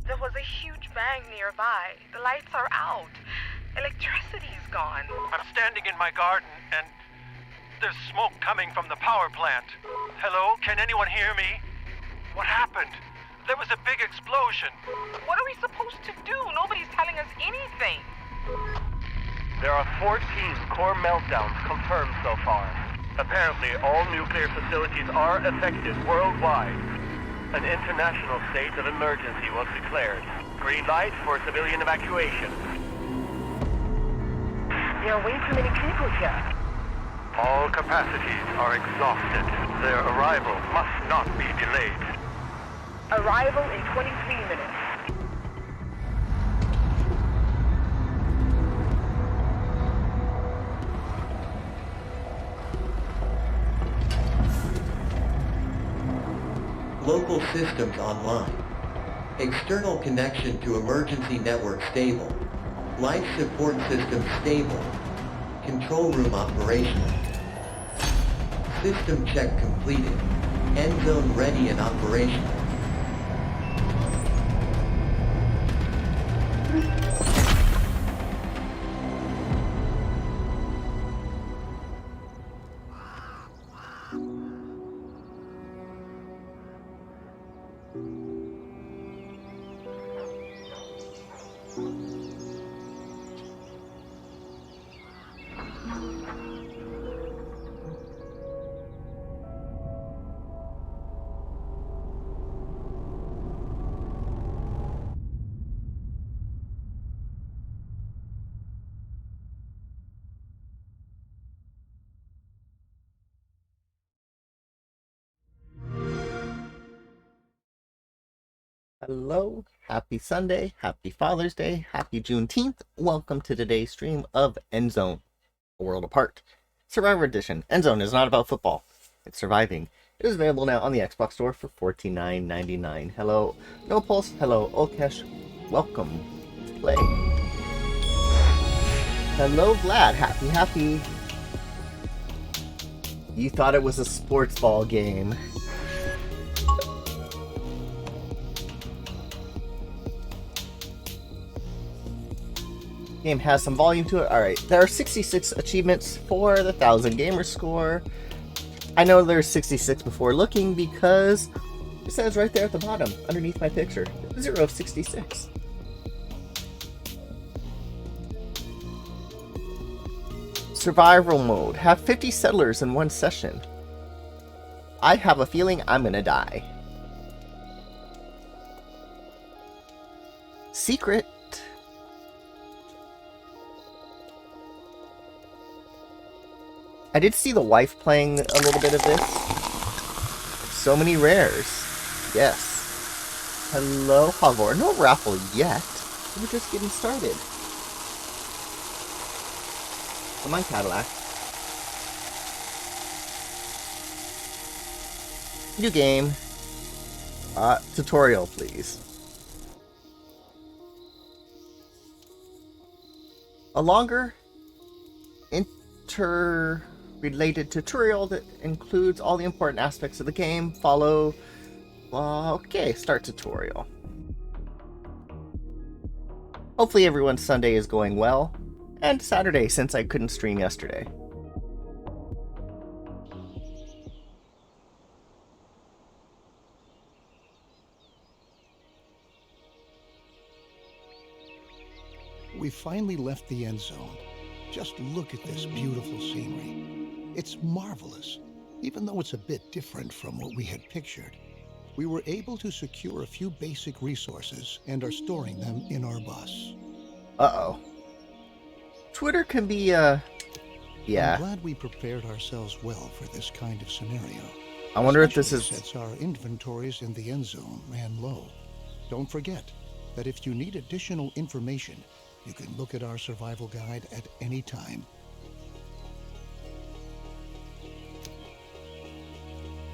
There was a huge bang nearby. The lights are out. Electricity's gone. I'm standing in my garden, and there's smoke coming from the power plant. Hello? Can anyone hear me? What happened? There was a big explosion. What are we supposed to do? Nobody's telling us anything. There are 14 core meltdowns confirmed so far. Apparently, all nuclear facilities are affected worldwide. An international state of emergency was declared. Green light for civilian evacuation. There are way too many people here. All capacities are exhausted. Their arrival must not be delayed. Arrival in 23 minutes. Local systems online. External connection to emergency network stable. Life support system stable. Control room operational. System check completed. Endzone ready and operational. Hello, happy Sunday, happy Father's Day, happy Juneteenth. Welcome to today's stream of Endzone, A World Apart. Survivor Edition. Endzone is not about football, it's surviving. It is available now on the Xbox Store for $49.99. Hello, No Pulse. Hello, Olkesh. Welcome to play. Hello, Vlad. Happy. You thought it was a sports ball game. Game has some volume to it. Alright, there are 66 achievements for the 1000 gamer score. I know there's 66 before looking because it says right there at the bottom, underneath my picture, 0 of 66. Survival mode. Have 50 settlers in one session. I have a feeling I'm gonna die. Secret. I did see the wife playing a little bit of this. So many rares. Yes. Hello, Havor. No raffle yet. We're just getting started. Come on, Cadillac. New game. Tutorial, please. A longer interrelated tutorial that includes all the important aspects of the game. Follow. Okay, start tutorial. Hopefully everyone's Sunday is going well, and Saturday since I couldn't stream yesterday. We finally left the end zone. Just look at this beautiful scenery. It's marvelous, even though it's a bit different from what we had pictured. We were able to secure a few basic resources and are storing them in our bus. Uh-oh. Twitter can be, yeah. I'm glad we prepared ourselves well for this kind of scenario. I wonder if this is... Since our inventories in the end zone ran low. Don't forget that if you need additional information, you can look at our survival guide at any time.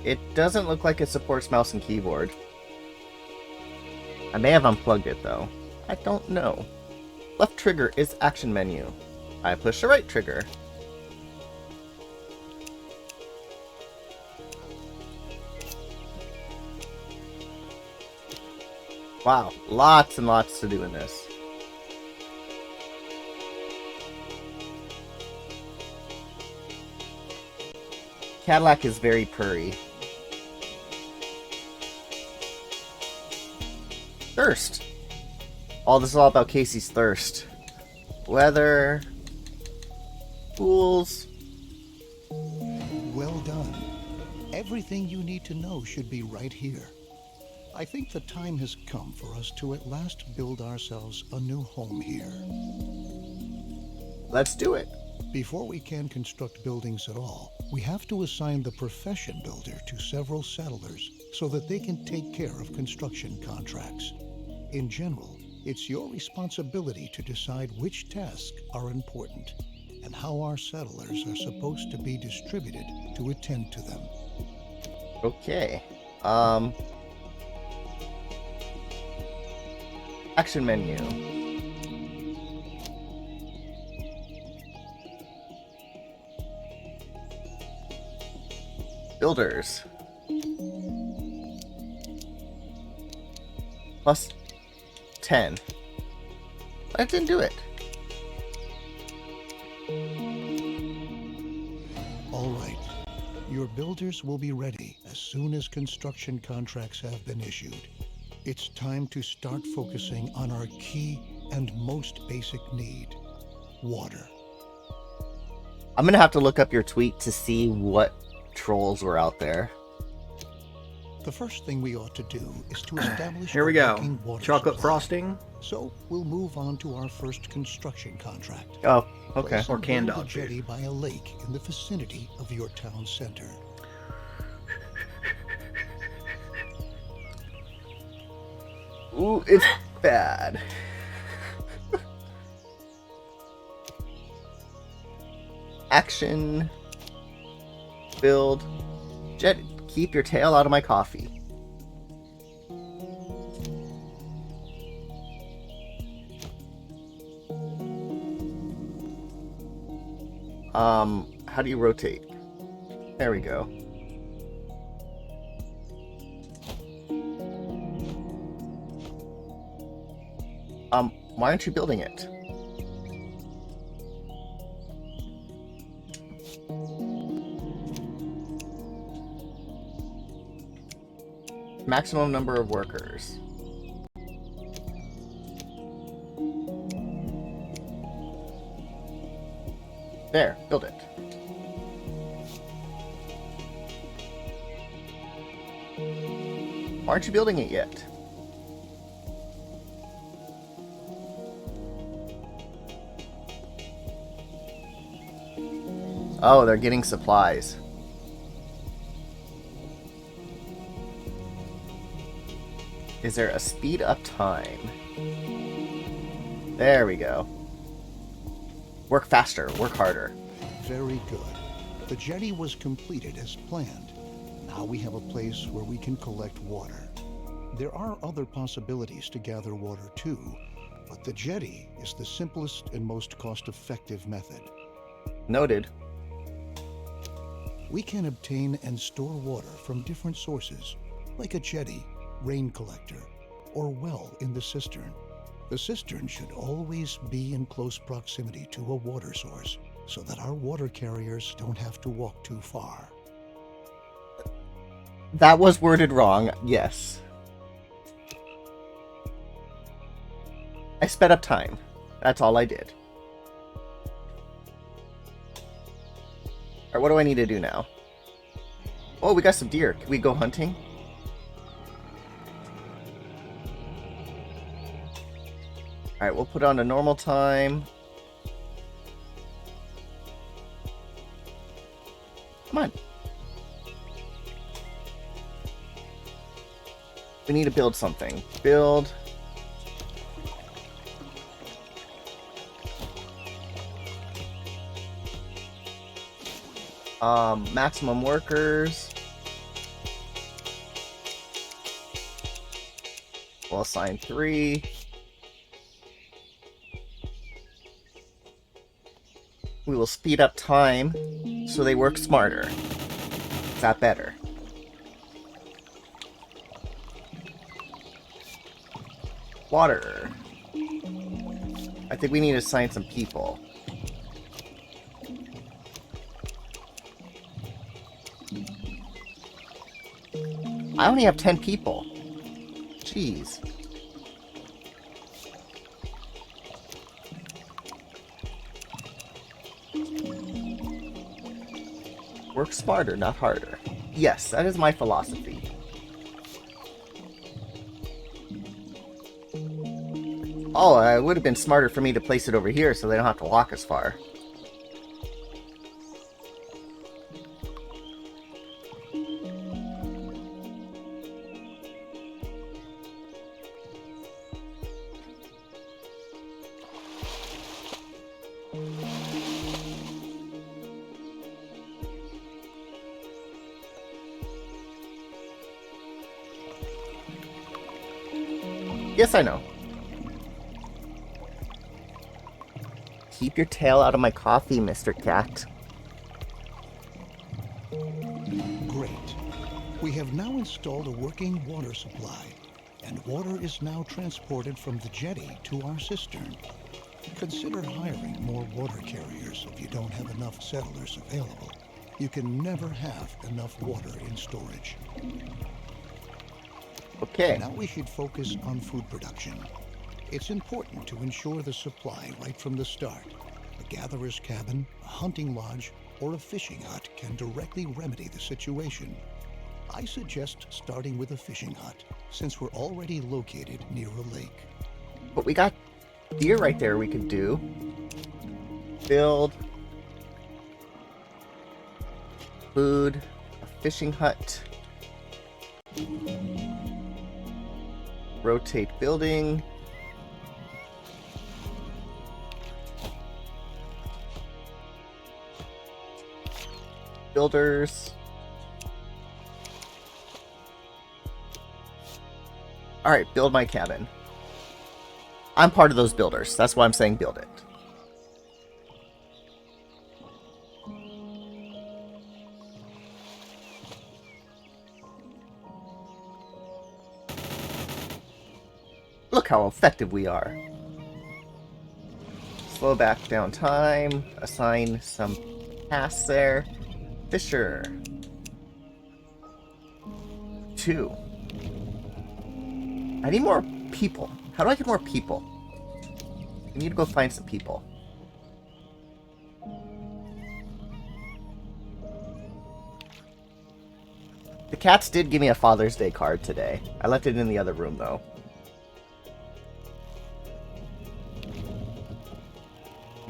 It doesn't look like it supports mouse and keyboard. I may have unplugged it though. I don't know. Left trigger is action menu. I push the right trigger. Wow, lots and lots to do in this. Cadillac is very purry. Thirst. Oh, this is all about Casey's thirst. Weather. Pools. Well done. Everything you need to know should be right here. I think the time has come for us to at last build ourselves a new home here. Let's do it. Before we can construct buildings at all, we have to assign the profession builder to several settlers so that they can take care of construction contracts. In general, it's your responsibility to decide which tasks are important and how our settlers are supposed to be distributed to attend to them. Okay. Action menu. Builders. Plus 10. I didn't do it. All right. Your builders will be ready as soon as construction contracts have been issued. It's time to start focusing on our key and most basic need, water. I'm gonna have to look up your tweet to see what trolls were out there. The first thing we ought to do is to establish Here we a go. working water Chocolate supply. frosting. So we'll move on to our first construction contract. Oh, okay. Place Or canned build a dog food. jetty by a lake in the vicinity of your town center. Ooh, it's bad. Action. Build. Jet. Keep your tail out of my coffee. How do you rotate? There we go. Why aren't you building it? Maximum number of workers. There, build it. Why aren't you building it yet? Oh, they're getting supplies. Is there a speed up time? There we go. Work faster, work harder. Very good. The jetty was completed as planned. Now we have a place where we can collect water. There are other possibilities to gather water too, but the jetty is the simplest and most cost-effective method. Noted. We can obtain and store water from different sources, like a jetty, rain collector, or well in the cistern. The cistern should always be in close proximity to a water source, so that our water carriers don't have to walk too far. That was worded wrong, yes. I sped up time. That's all I did. Alright, what do I need to do now? Oh, we got some deer. Can we go hunting? Alright, we'll put on a normal time. Come on. We need to build something. Build. Maximum workers. We'll assign 3. We will speed up time so they work smarter. Is that better? Water. I think we need to assign some people. I only have 10 people. Jeez. Work smarter, not harder. Yes, that is my philosophy. Oh, it would have been smarter for me to place it over here so they don't have to walk as far. Yes, I know. Keep your tail out of my coffee, Mr. Cat. Great. We have now installed a working water supply, and water is now transported from the jetty to our cistern. Consider hiring more water carriers if you don't have enough settlers available. You can never have enough water in storage. Okay. Now we should focus on food production. It's important to ensure the supply right from the start. A gatherer's cabin, a hunting lodge, or a fishing hut can directly remedy the situation. I suggest starting with a fishing hut, since we're already located near a lake. But we got deer right there we could do. Build. Food. A fishing hut. Rotate building. Builders. Alright, build my cabin. I'm part of those builders. That's why I'm saying build it. Look how effective we are. Slow back down time. Assign some tasks there. Fisher. 2. I need more people. How do I get more people? I need to go find some people. The cats did give me a Father's Day card today. I left it in the other room though.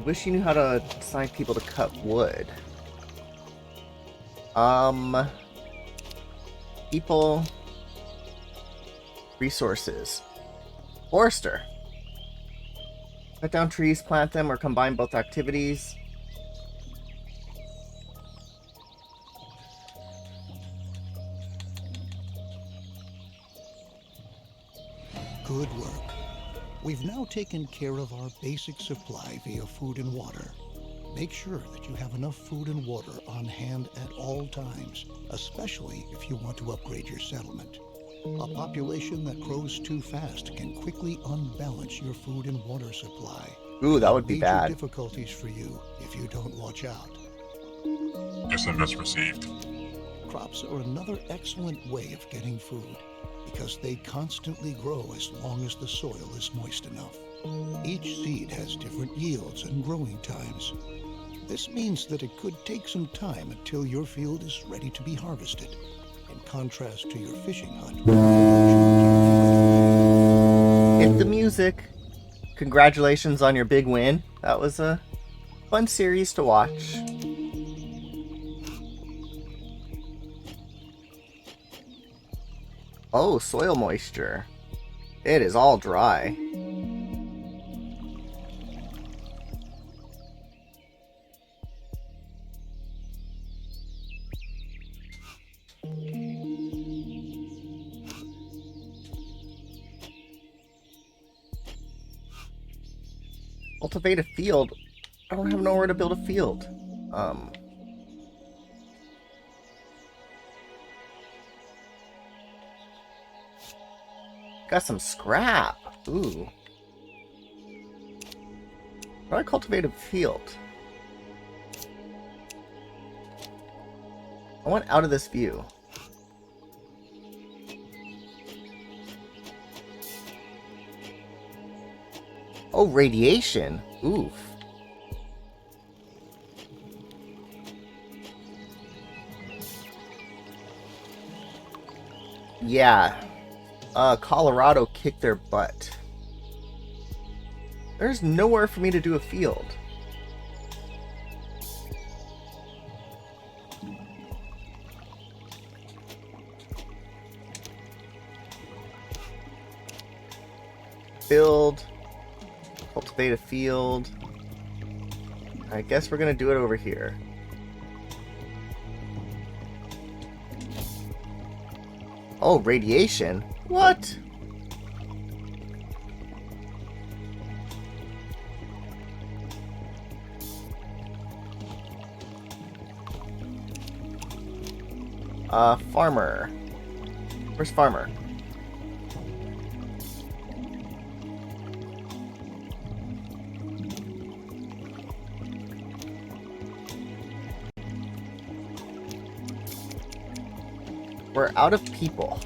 Wish you knew how to assign people to cut wood. People. Resources. Forester. Cut down trees, plant them, or combine both activities. Good work. We've now taken care of our basic supply via food and water. Make sure that you have enough food and water on hand at all times, especially if you want to upgrade your settlement. A population that grows too fast can quickly unbalance your food and water supply. Ooh, that would be Major bad. difficulties for you if you don't watch out. SMS received. Crops are another excellent way of getting food because they constantly grow as long as the soil is moist enough. Each seed has different yields and growing times. This means that it could take some time until your field is ready to be harvested, in contrast to your fishing hunt. Hit the music. Congratulations on your big win. That was a fun series to watch. Oh, soil moisture. It is all dry. Cultivate a field. I don't have nowhere to build a field. Got some scrap. Ooh. How do I cultivate a field? I want out of this view. Oh, radiation. Oof. Yeah. Colorado kicked their butt. There's nowhere for me to do a field. Build. Cultivate a field. I guess we're gonna do it over here. Oh, radiation? What? Farmer. Where's Farmer? We're out of people.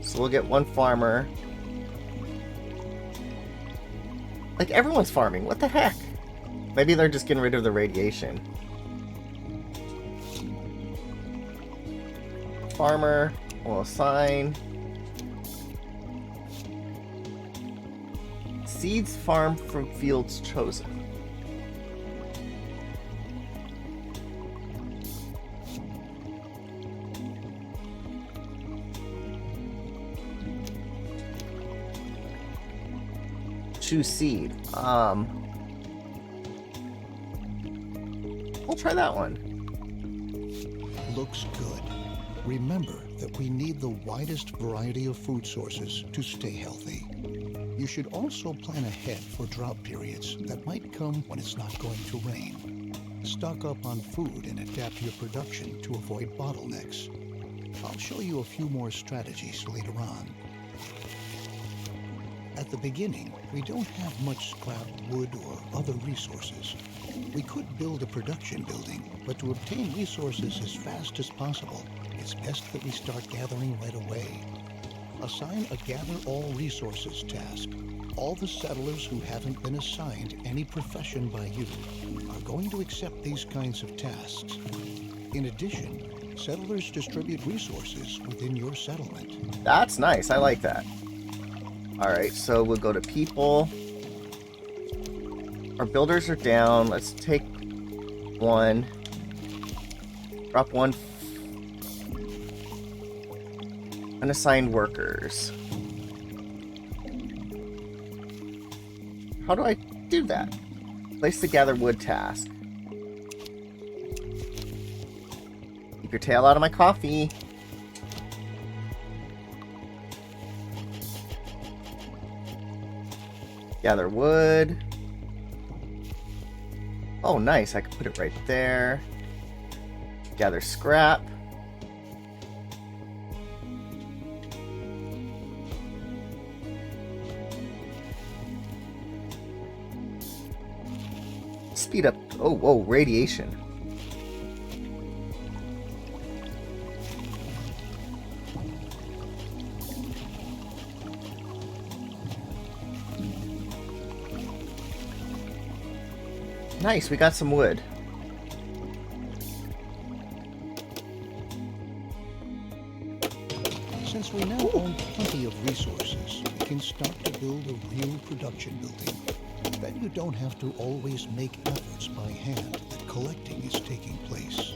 So we'll get one farmer. Like, everyone's farming. What the heck? Maybe they're just getting rid of the radiation. Farmer. We'll assign. Seeds farmed from fields chosen. Choose seed. We'll try that one. Looks good. Remember that we need the widest variety of food sources to stay healthy. You should also plan ahead for drought periods that might come when it's not going to rain. Stock up on food and adapt your production to avoid bottlenecks. I'll show you a few more strategies later on. At the beginning, we don't have much scrap wood or other resources. We could build a production building, but to obtain resources as fast as possible, it's best that we start gathering right away. Assign a Gather All Resources task. All the settlers who haven't been assigned any profession by you are going to accept these kinds of tasks. In addition, settlers distribute resources within your settlement. That's nice. I like that. Alright, so we'll go to people. Our builders are down. Let's take one. Drop one. Unassigned workers. How do I do that? Place the gather wood task. Keep your tail out of my coffee. Gather wood. Oh, nice. I can put it right there. Gather scrap. Speed up. Oh, whoa, radiation. Nice, we got some wood. Since we now own plenty of resources, we can start to build a real production building. Then you don't have to always make efforts by hand that collecting is taking place.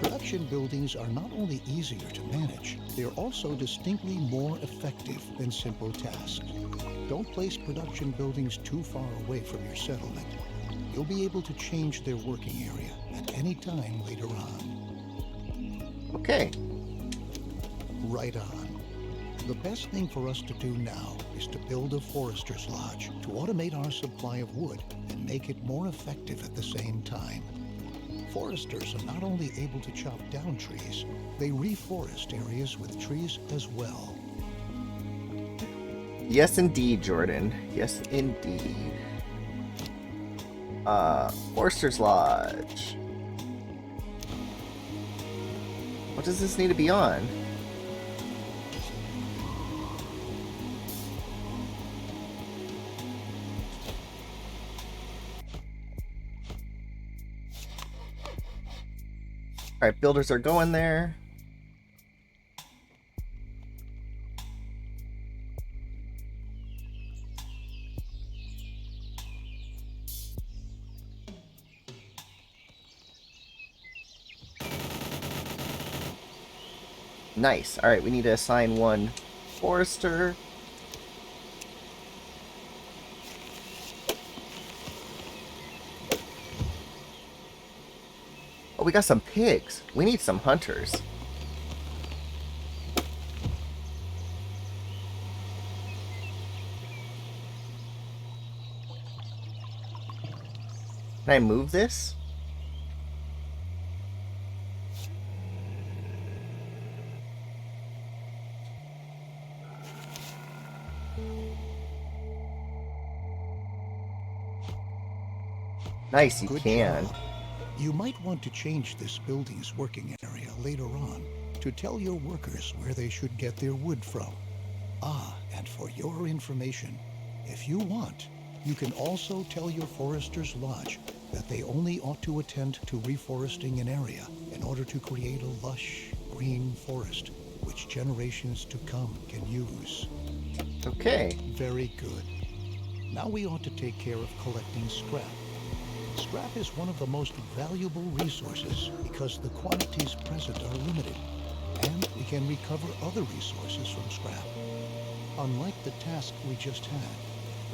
Production buildings are not only easier to manage, they are also distinctly more effective than simple tasks. Don't place production buildings too far away from your settlement. You'll be able to change their working area at any time later on. Okay. Right on. The best thing for us to do now is to build a forester's lodge to automate our supply of wood and make it more effective at the same time. Foresters are not only able to chop down trees, they reforest areas with trees as well. Yes, indeed, Jordan. Yes, indeed. Forester's Lodge. What does this need to be on? Alright, builders are going there. Nice. Alright, we need to assign one forester. Oh, we got some pigs. We need some hunters. Can I move this? Nice, you Good can. job. You might want to change this building's working area later on to tell your workers where they should get their wood from. Ah, and for your information, if you want, you can also tell your Forester's Lodge that they only ought to attend to reforesting an area in order to create a lush, green forest which generations to come can use. Okay. Very good. Now we ought to take care of collecting scrap. Scrap is one of the most valuable resources because the quantities present are limited, and we can recover other resources from scrap. Unlike the task we just had,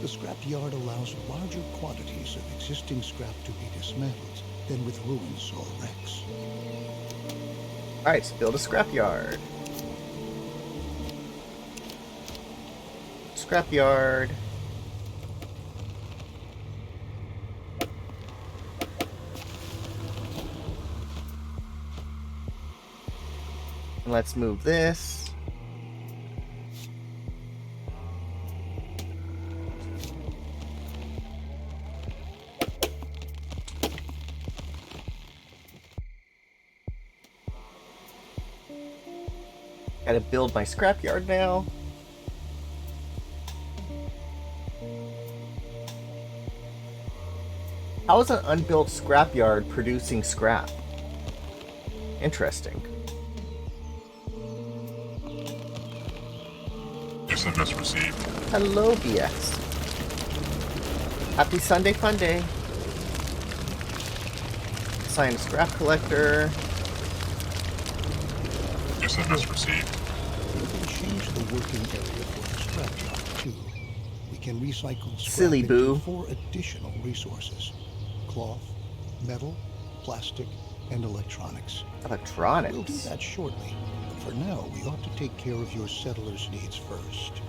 the scrap yard allows larger quantities of existing scrap to be dismantled than with ruins or wrecks. Alright, so build a scrapyard. Scrapyard. And let's move this. Gotta build my scrapyard now. How is an unbuilt scrapyard producing scrap? Interesting. SMS received. Hello, BX. Happy Sunday Fun Day. Assign scrap collector. SMS received. We can change the working area for the scrap yard too. We can recycle scrap Silly boo. into 4 additional resources: cloth, metal, plastic, and electronics. We'll do Electronics. that shortly, but for now we ought to take care of your settlers' needs first.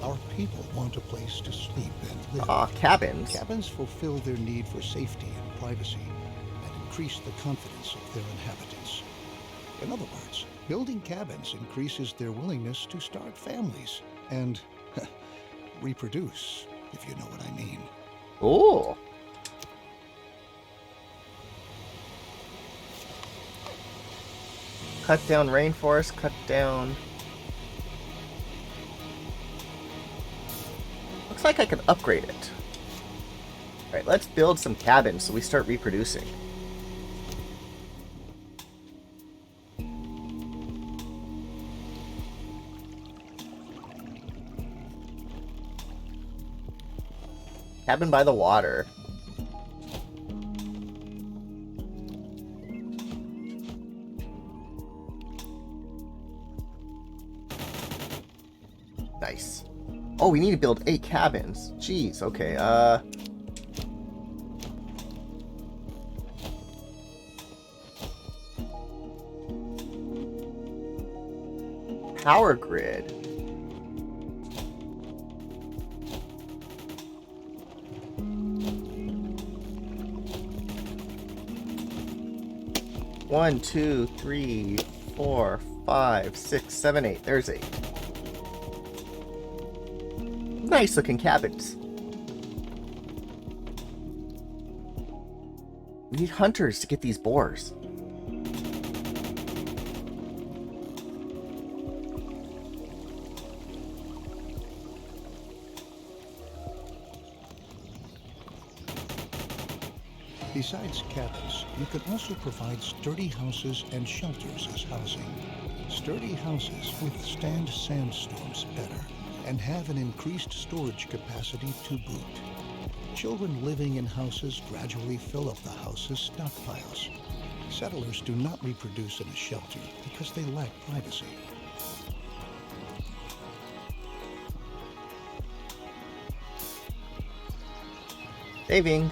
Our people want a place to sleep in. live. Cabins. Cabins fulfill their need for safety and privacy and increase the confidence of their inhabitants. In other words, building cabins increases their willingness to start families and reproduce, if you know what I mean. Ooh. Cut down rainforest, cut down... Looks like I can upgrade it. Alright, let's build some cabins so we start reproducing. Cabin by the water. Nice. Oh, we need to build 8 cabins. Jeez, okay, power grid. One, two, three, 4, 5, 6, 7, 8. There's 8. Nice looking cabins. We need hunters to get these boars. Besides cabins, you can also provide sturdy houses and shelters as housing. Sturdy houses withstand sandstorms better and have an increased storage capacity to boot. Children living in houses gradually fill up the house's stockpiles. Settlers do not reproduce in a shelter because they lack privacy. Saving.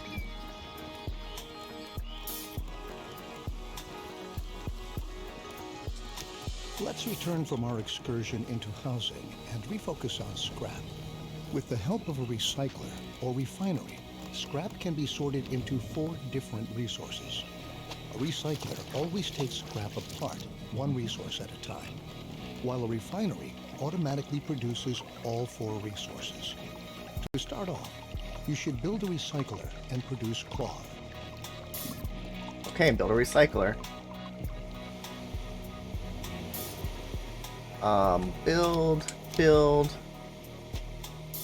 Let's return from our excursion into housing and refocus on scrap. With the help of a recycler or refinery, scrap can be sorted into 4 different resources. A recycler always takes scrap apart, one resource at a time, while a refinery automatically produces all 4 resources. To start off, you should build a recycler and produce cloth. Okay, build a recycler. Build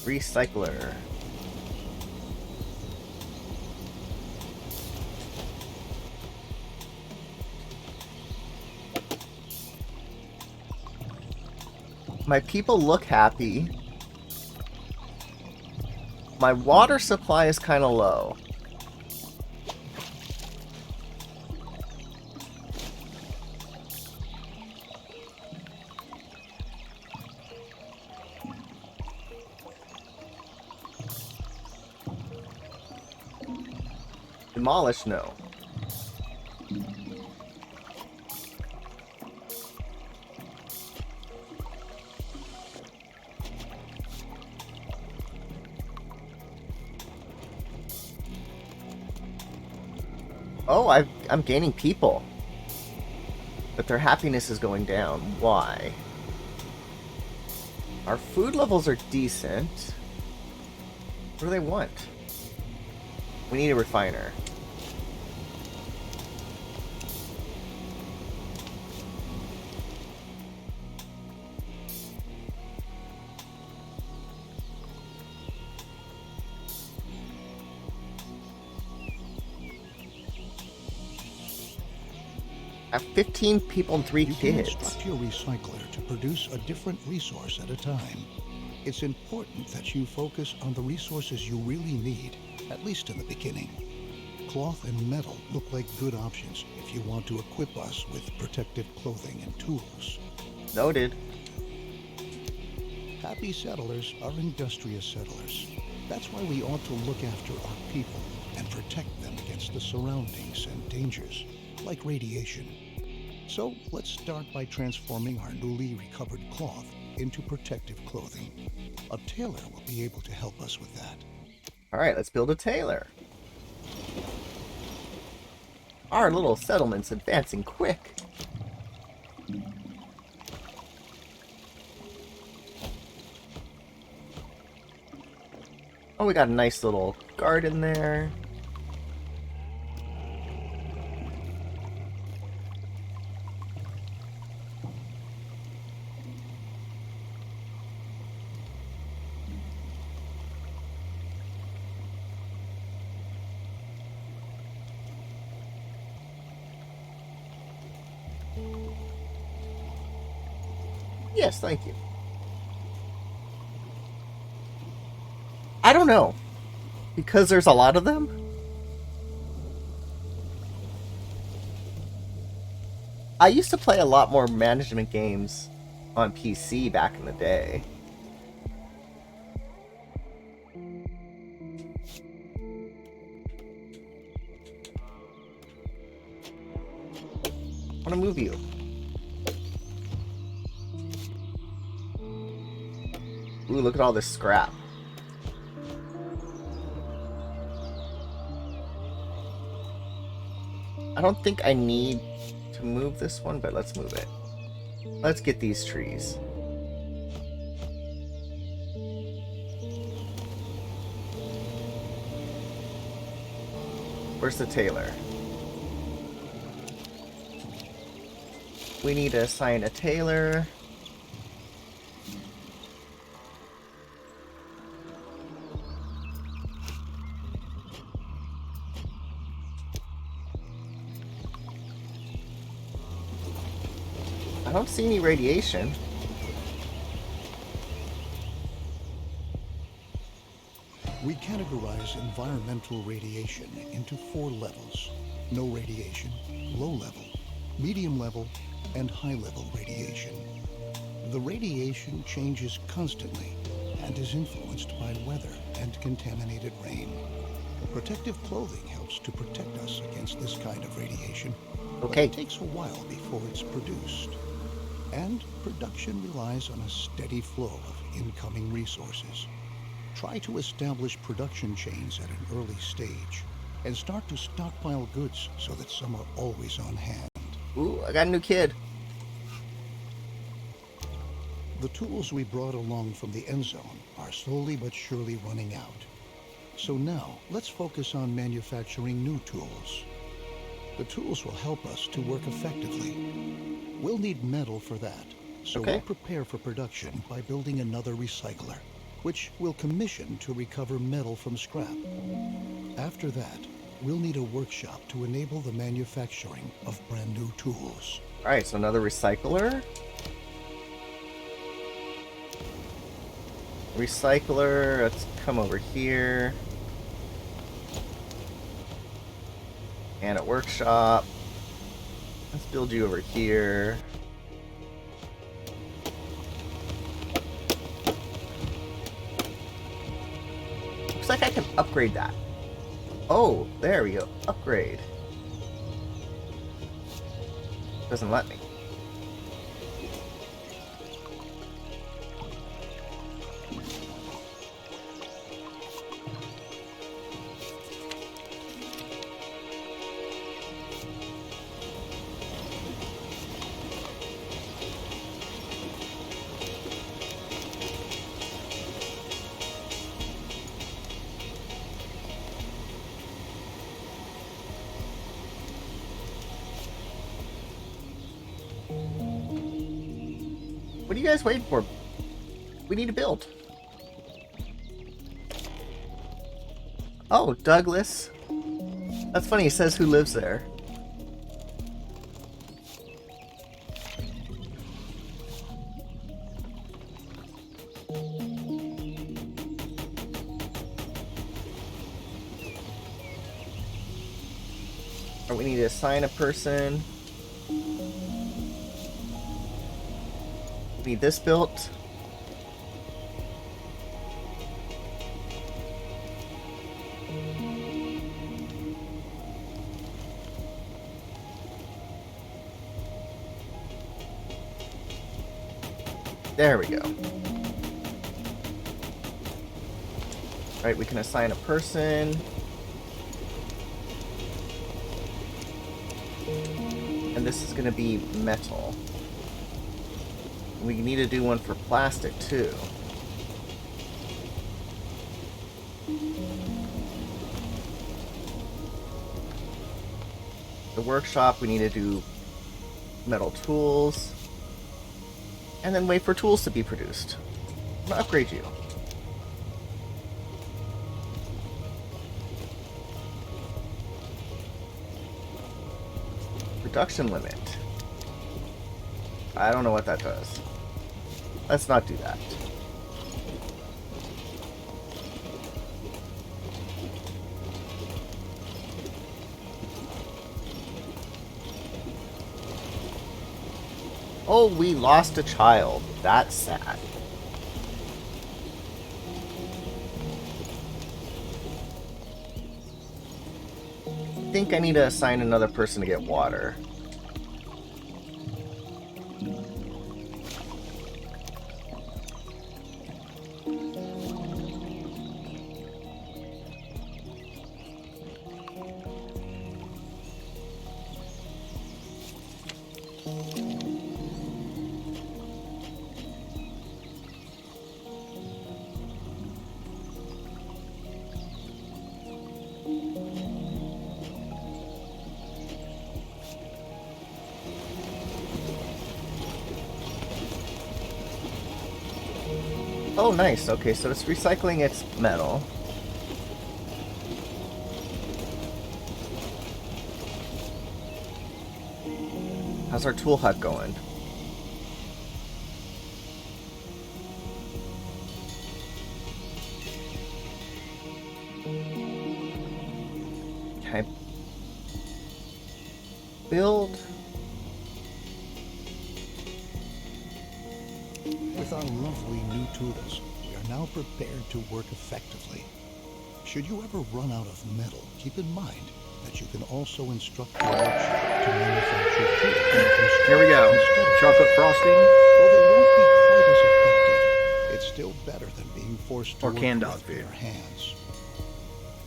recycler. My people look happy. My water supply is kind of low. Demolish, no. Oh, I'm gaining people. But their happiness is going down. Why? Our food levels are decent. What do they want? We need a refiner. I have 15 people and 3 kids. You can instruct your recycler to produce a different resource at a time. It's important that you focus on the resources you really need, at least in the beginning. Cloth and metal look like good options if you want to equip us with protective clothing and tools. Noted. Happy settlers are industrious settlers. That's why we ought to look after our people and protect them against the surroundings and dangers, like radiation. So let's start by transforming our newly recovered cloth into protective clothing. A tailor will be able to help us with that. Alright, let's build a tailor. Our little settlement's advancing quick. Oh, we got a nice little garden there. Yes, thank you. I don't know. Because there's a lot of them? I used to play a lot more management games on PC back in the day. I want to move you. Ooh, look at all this scrap. I don't think I need to move this one, but let's move it. Let's get these trees. Where's the tailor? We need to assign a tailor. I don't see any radiation. We categorize environmental radiation into 4 levels: no radiation, low level, medium level, and high level radiation. The radiation changes constantly and is influenced by weather and contaminated rain. Protective clothing helps to protect us against this kind of radiation. Okay. But it takes a while before it's produced. And production relies on a steady flow of incoming resources. Try to establish production chains at an early stage and start to stockpile goods so that some are always on hand. Ooh, I got a new kid. The tools we brought along from the Endzone are slowly but surely running out. So now, let's focus on manufacturing new tools. The tools will help us to work effectively. We'll need metal for that, so Okay. we'll prepare for production by building another recycler, which we'll commission to recover metal from scrap. After that, we'll need a workshop to enable the manufacturing of brand new tools. Alright, so another recycler. Recycler, let's come over here. And a workshop. Let's build you over here. Looks like I can upgrade that. Oh, there we go. Upgrade. Doesn't let me. What are you guys waiting for? We need to build. Oh, Douglas. That's funny, it says who lives there. Or we need to assign a person. Need this built. There we go. Right, we can assign a person. And this is going to be metal. We need to do one for plastic too. The workshop, we need to do metal tools. And then wait for tools to be produced. I'm gonna upgrade you. Production limit. I don't know what that does. Let's not do that. Oh, we lost a child. That's sad. I think I need to assign another person to get water. Oh, nice. Okay, so it's recycling its metal. How's our tool hut going? Can I build? With our lovely new tools, we are now prepared to work effectively. Should you ever run out of metal, keep in mind that you can also instruct your workshop to manufacture tools. Here we go. Chocolate frosting. Though they won't be quite as effective, it's still better than being forced to Or work canned with dog food. bare hands.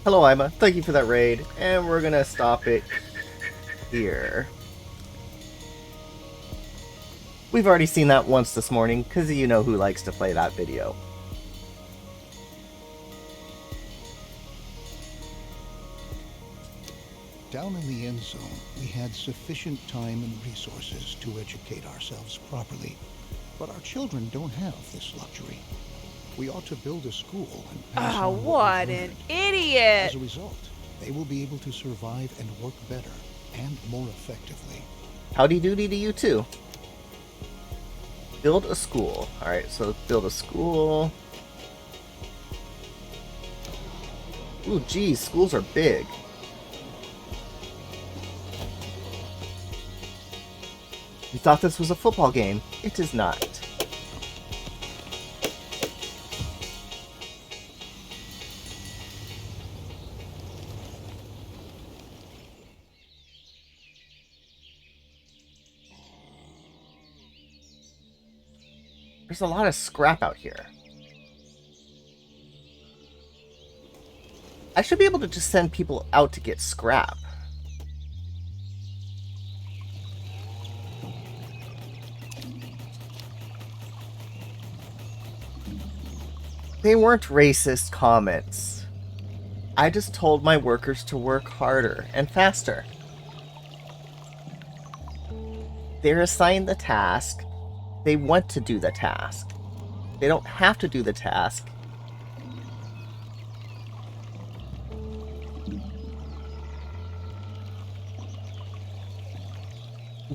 Hello, Ima. Thank you for that raid. And we're gonna stop it here. We've already seen that once this morning, because you know who likes to play that video. Down in the end zone, we had sufficient time and resources to educate ourselves properly. But our children don't have this luxury. We ought to build a school and pass Oh, on what we've an learned. idiot! As a result, they will be able to survive and work better and more effectively. Howdy doody to you too. Build a school. Alright, so build a school. Ooh, geez, schools are big. You thought this was a football game. It is not. There's a lot of scrap out here. I should be able to just send people out to get scrap. They weren't racist comments. I just told my workers to work harder and faster. They're assigned the task. They want to do the task. They don't have to do the task.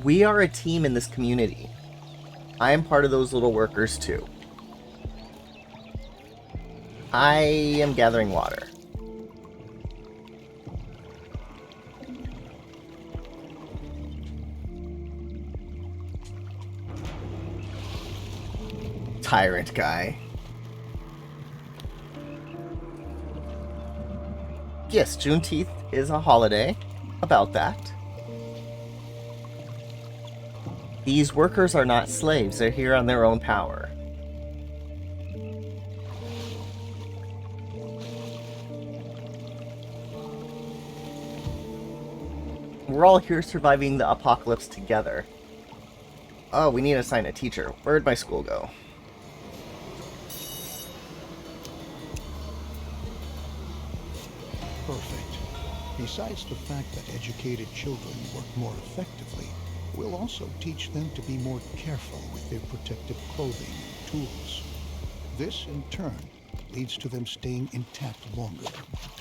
We are a team in this community. I am part of those little workers too. I am gathering water. Tyrant guy. Yes, Juneteenth is a holiday. About that. These workers are not slaves. They're here on their own power. We're all here surviving the apocalypse together. Oh, we need to assign a teacher. Where'd my school go? Perfect. Besides the fact that educated children work more effectively, we'll also teach them to be more careful with their protective clothing and tools. This, in turn, leads to them staying intact longer,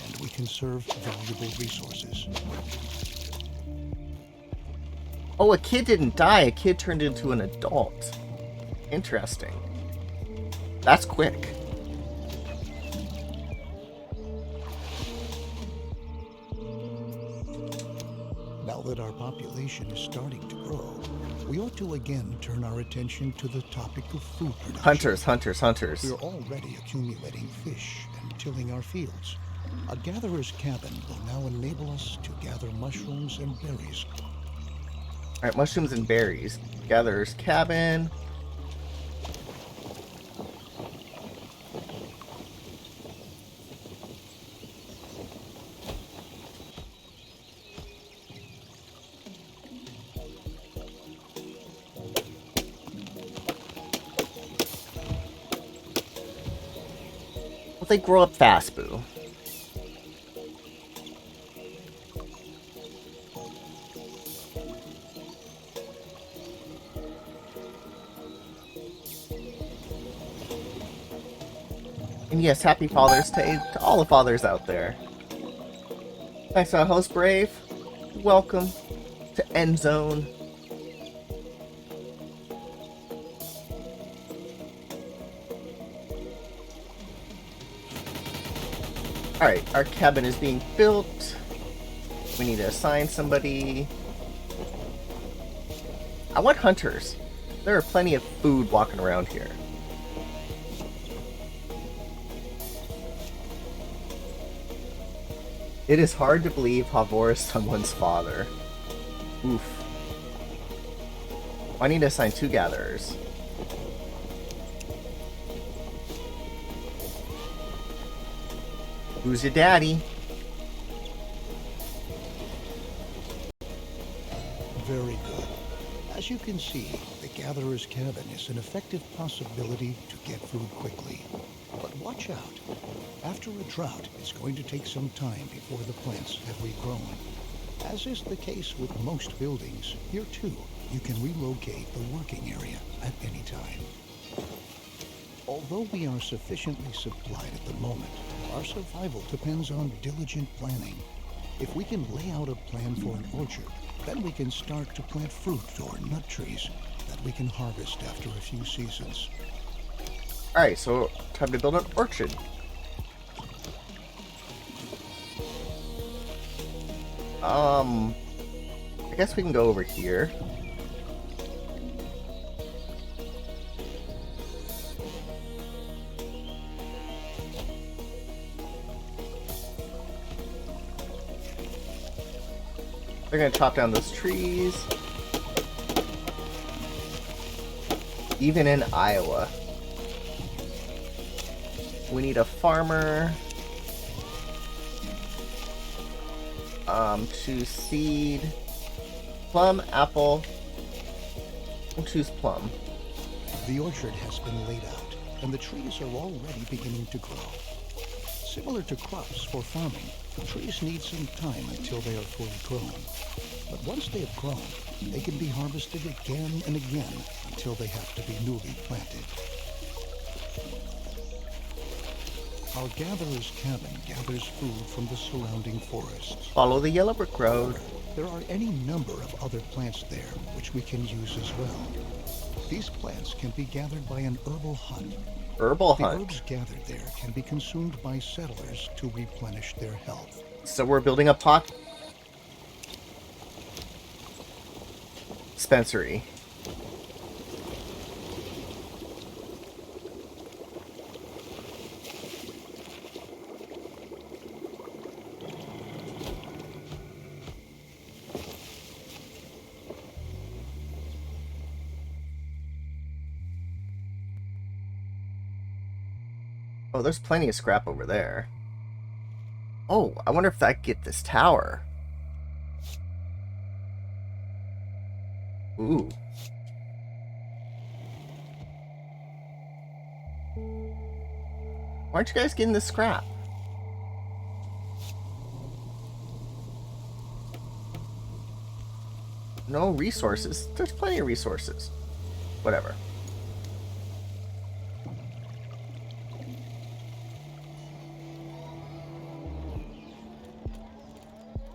and we conserve valuable resources. Oh, a kid didn't die. A kid turned into an adult. Interesting. That's quick. Now that our population is starting to grow, we ought to again turn our attention to the topic of food production. Hunters. We're already accumulating fish and tilling our fields. A gatherer's cabin will now enable us to gather mushrooms and berries. Alright, mushrooms and berries. Gatherer's cabin. Well, they grow up fast, Boo. And yes, happy Father's Day to all the fathers out there. Thanks to our host, Brave. Welcome to Endzone. Alright, our cabin is being built. We need to assign somebody. I want hunters. There are plenty of food walking around here. It is hard to believe Havor is someone's father. Oof. I need to assign 2 gatherers. Who's your daddy? Very good. As you can see, the gatherer's cabin is an effective possibility to get food quickly. But watch out. After a drought, it's going to take some time before the plants have regrown. As is the case with most buildings, here too, you can relocate the working area at any time. Although we are sufficiently supplied at the moment, our survival depends on diligent planning. If we can lay out a plan for an orchard, then we can start to plant fruit or nut trees that we can harvest after a few seasons. Alright, so time to build an orchard. I guess we can go over here. They're gonna chop down those trees. Even in Iowa. We need a farmer. Choose seed. Plum, apple. We'll choose plum. The orchard has been laid out, and the trees are already beginning to grow. Similar to crops for farming, trees need some time until they are fully grown. But once they have grown, they can be harvested again and again until they have to be newly planted. Our gatherer's cabin gathers food from the surrounding forests. Follow the yellow brick road. There are any number of other plants there which we can use as well. These plants can be gathered by an herbal hunt. Herbal The hunt. herbs gathered there can be consumed by settlers to replenish their health. So we're building a pot dispensary. Oh, there's plenty of scrap over there. Oh, I wonder if I can get this tower. Ooh. Why aren't you guys getting this scrap? No resources? There's plenty of resources. Whatever.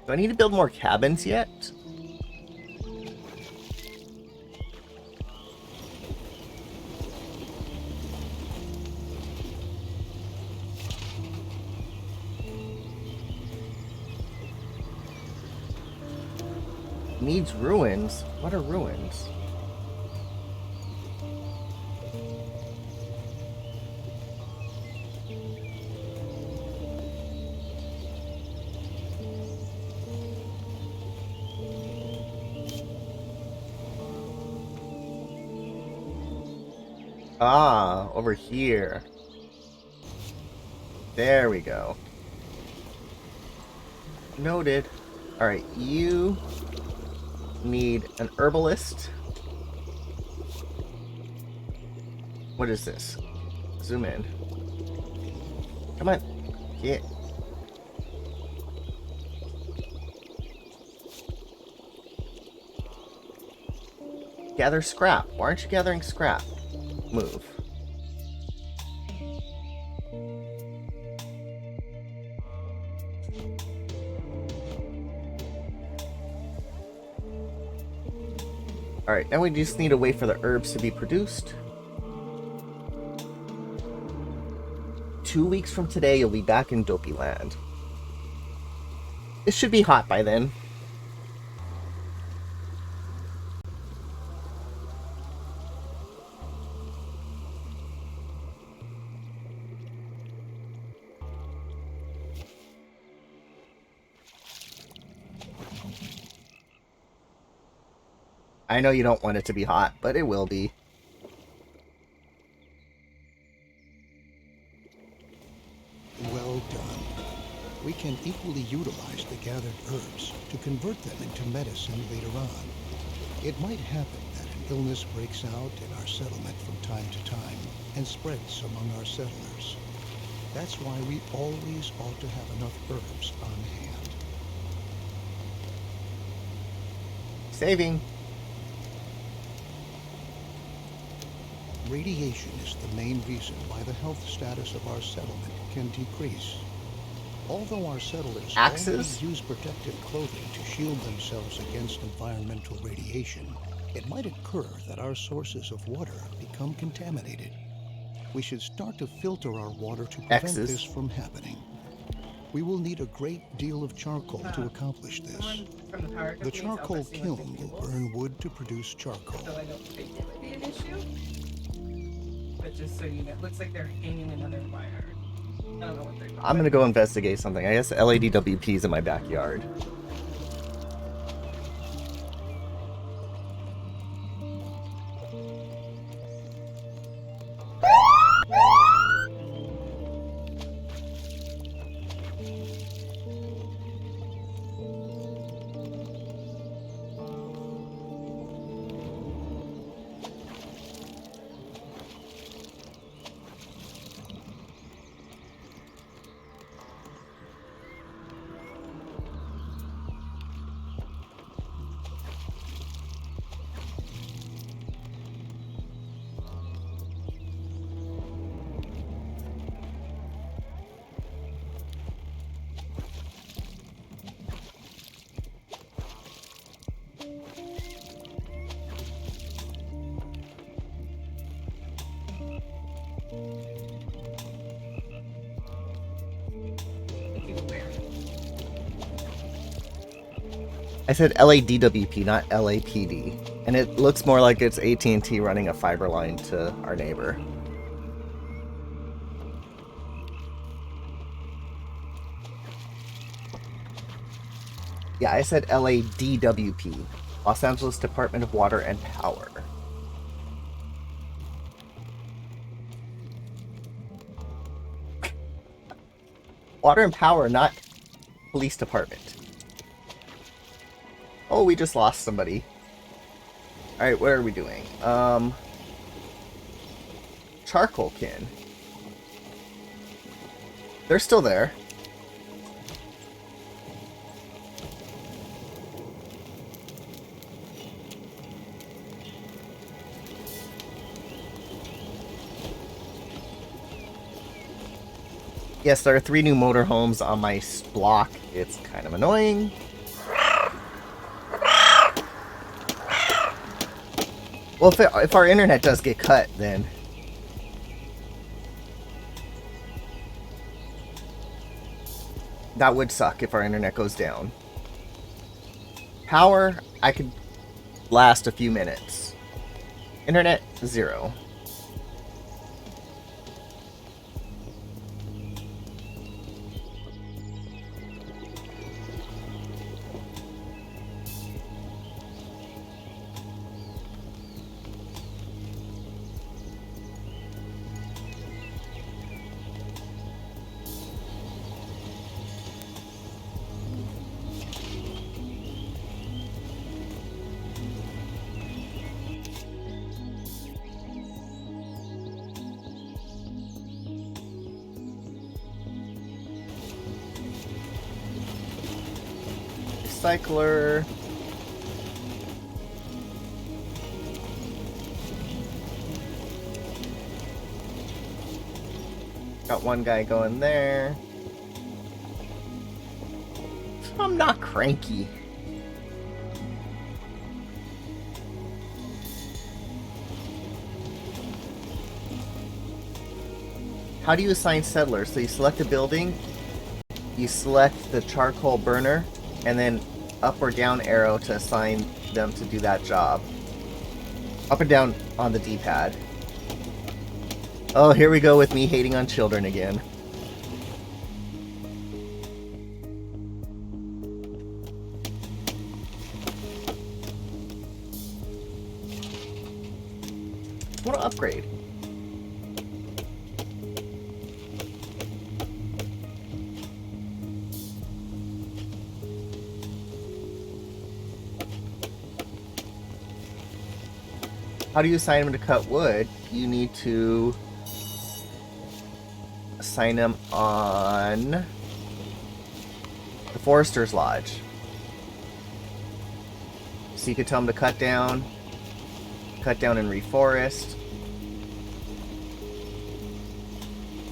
Do I need to build more cabins yet? Needs ruins? What are ruins? Ah, over here. There we go. Noted. Alright, you need an herbalist. What is this? Zoom in. Come on. Get. Gather scrap. Why aren't you gathering scrap? Move. Alright, now we just need to wait for the herbs to be produced. 2 weeks from today, you'll be back in Dopey Land. It should be hot by then. I know you don't want it to be hot, but it will be. Well done. We can equally utilize the gathered herbs to convert them into medicine later on. It might happen that an illness breaks out in our settlement from time to time and spreads among our settlers. That's why we always ought to have enough herbs on hand. Saving. Radiation is the main reason why the health status of our settlement can decrease. Although our settlers Axes? already use protective clothing to shield themselves against environmental radiation, it might occur that our sources of water become contaminated. We should start to filter our water to prevent X's. this from happening. We will need a great deal of charcoal to accomplish this. The charcoal kiln will burn wood to produce charcoal. So I don't think it would be an issue. But just so you know, it looks like they're hanging another wire. I don't know what they're doing. I'm gonna go investigate something. I guess LADWP's in my backyard. I said LADWP, not LAPD. And it looks more like it's AT&T running a fiber line to our neighbor. Yeah, I said LADWP, Los Angeles Department of Water and Power. Water and Power, not Police Department. Oh, we just lost somebody. Alright, what are we doing? Charcoal kin. They're still there. Yes, there are 3 new motorhomes on my block. It's kind of annoying. Well, if our internet does get cut, then... that would suck if our internet goes down. Power, I could last a few minutes. Internet, 0. Recycler. Got one guy going there. I'm not cranky. How do you assign settlers? So you select a building, you select the charcoal burner, and then up or down arrow to assign them to do that job. Up and down on the D-pad. Oh, here we go with me hating on children again. I want to upgrade. How do you assign them to cut wood? You need to assign them on the Forester's Lodge. So you could tell them to cut down and reforest.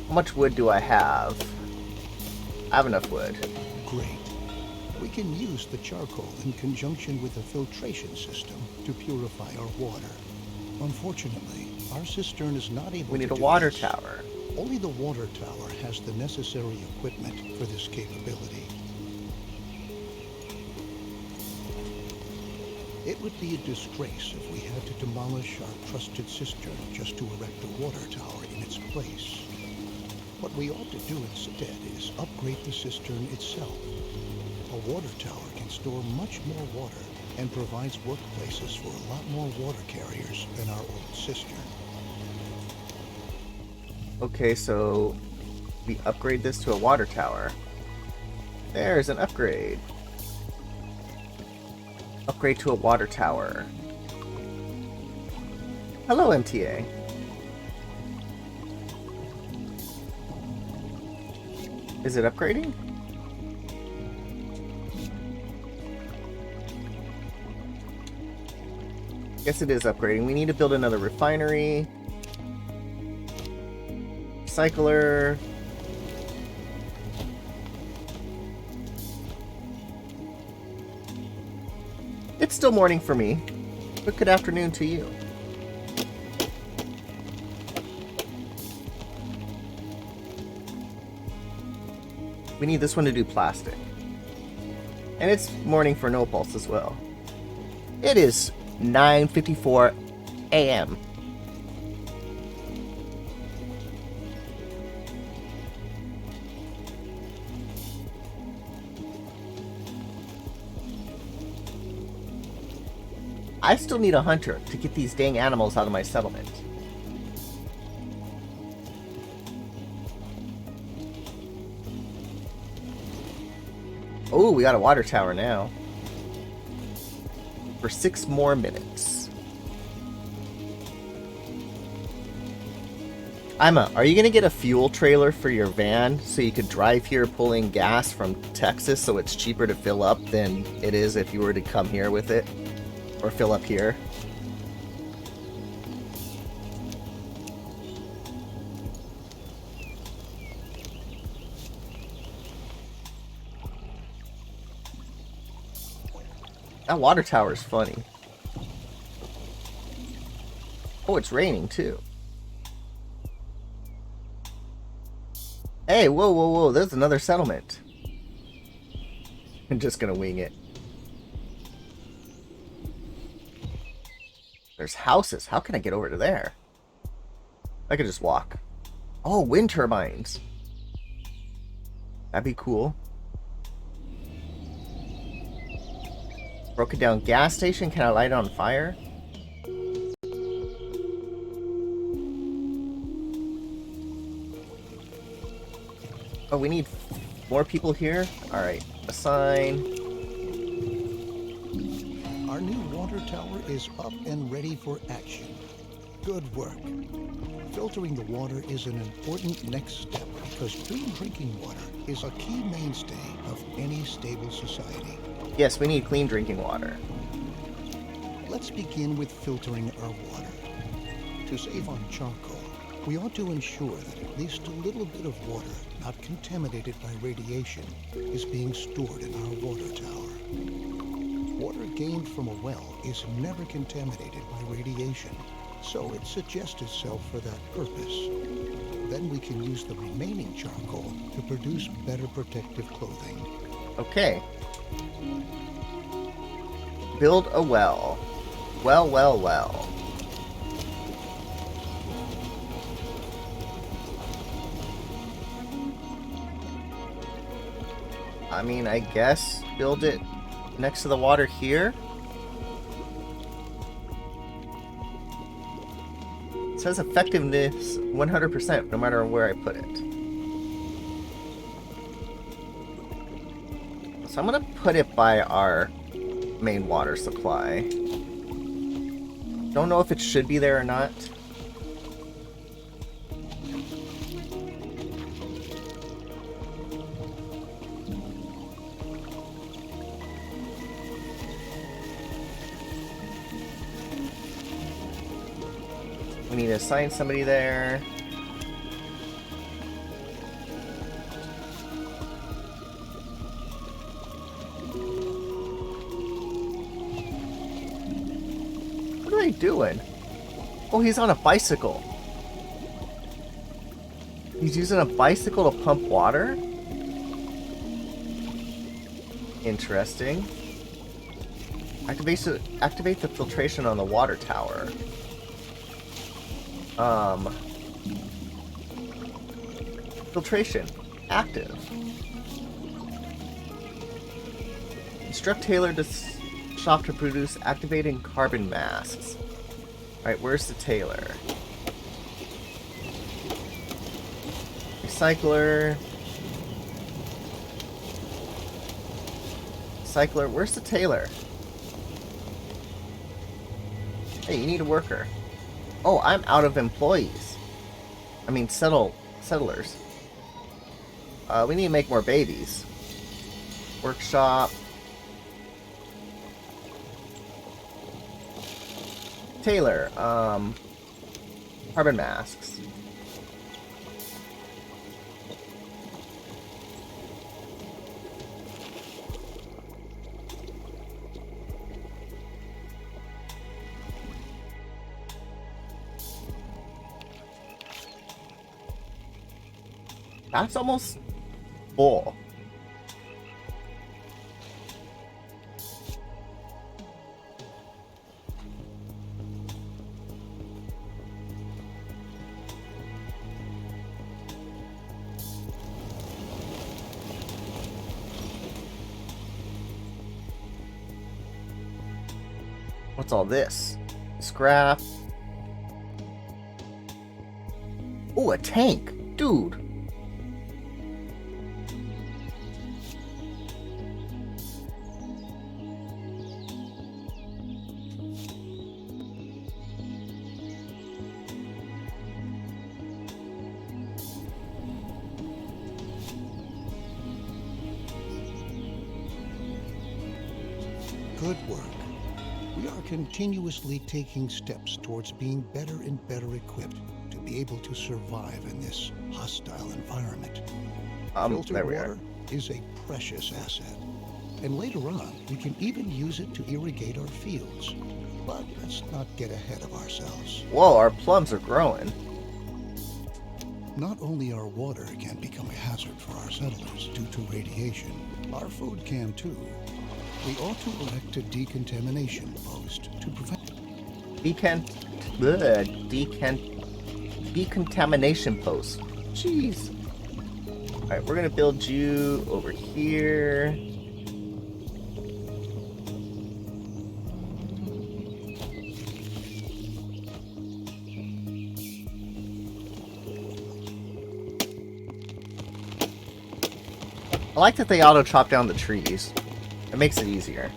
How much wood do I have? I have enough wood. Great. We can use the charcoal in conjunction with a filtration system to purify our water. Unfortunately, our cistern is not able to We need a do water this. tower. Only the water tower has the necessary equipment for this capability. It would be a disgrace if we had to demolish our trusted cistern just to erect a water tower in its place. What we ought to do instead is upgrade the cistern itself. A water tower can store much more water and provides workplaces for a lot more water carriers than our old cistern. Okay, so we upgrade this to a water tower. There's an upgrade. Upgrade to a water tower. Hello, MTA. Is it upgrading? Yes, it is upgrading. We need to build another refinery. Recycler. It's still morning for me, but good afternoon to you. We need this one to do plastic. And it's morning for No Pulse as well. It is 9:54 a.m. I still need a hunter to get these dang animals out of my settlement. Oh, we got a water tower now. For 6 more minutes. Emma, are you gonna get a fuel trailer for your van so you could drive here pulling gas from Texas so it's cheaper to fill up than it is if you were to come here with it? Or fill up here? That water tower is funny. Oh, it's raining too. Hey, whoa, whoa, whoa, there's another settlement. I'm just gonna wing it. There's houses. How can I get over to there? I could just walk. Oh, wind turbines. That'd be cool. Broken down gas station. Can I light it on fire? Oh, we need more people here? Alright. Assign. Our new water tower is up and ready for action. Good work. Filtering the water is an important next step because clean drinking water is a key mainstay of any stable society. Yes, we need clean drinking water. Let's begin with filtering our water. To save on charcoal, we ought to ensure that at least a little bit of water not contaminated by radiation is being stored in our water tower. Water gained from a well is never contaminated by radiation, so it suggests itself for that purpose. Then we can use the remaining charcoal to produce better protective clothing. Okay. Build a well. Well, well, well. I mean, I guess build it next to the water here. It says effectiveness 100% no matter where I put it. So I'm gonna put it by our main water supply. Don't know if it should be there or not. We need to assign somebody there. What are they doing? Oh, he's on a bicycle. He's using a bicycle to pump water? Interesting. Activate the filtration on the water tower. Filtration. Active. Instruct Taylor to shop to produce activating carbon masks. Alright, where's the tailor? Recycler. Recycler, where's the tailor? Hey, you need a worker. Oh, I'm out of employees. I mean, settlers. We need to make more babies. Workshop. Taylor, carbon masks. That's almost full. What's all this? Scrap. Oh, a tank. Dude. Good work. We are continuously taking steps towards being better and better equipped to be able to survive in this hostile environment. Filtered there we are. water is a precious asset. And later on, we can even use it to irrigate our fields. But let's not get ahead of ourselves. Whoa, our plums are growing. Not only our water can become a hazard for our settlers due to radiation, our food can too. We ought to erect a decontamination post to prevent... Decontamination post. Jeez. Alright, we're gonna build you over here. I like that they auto chop down the trees. It makes it easier.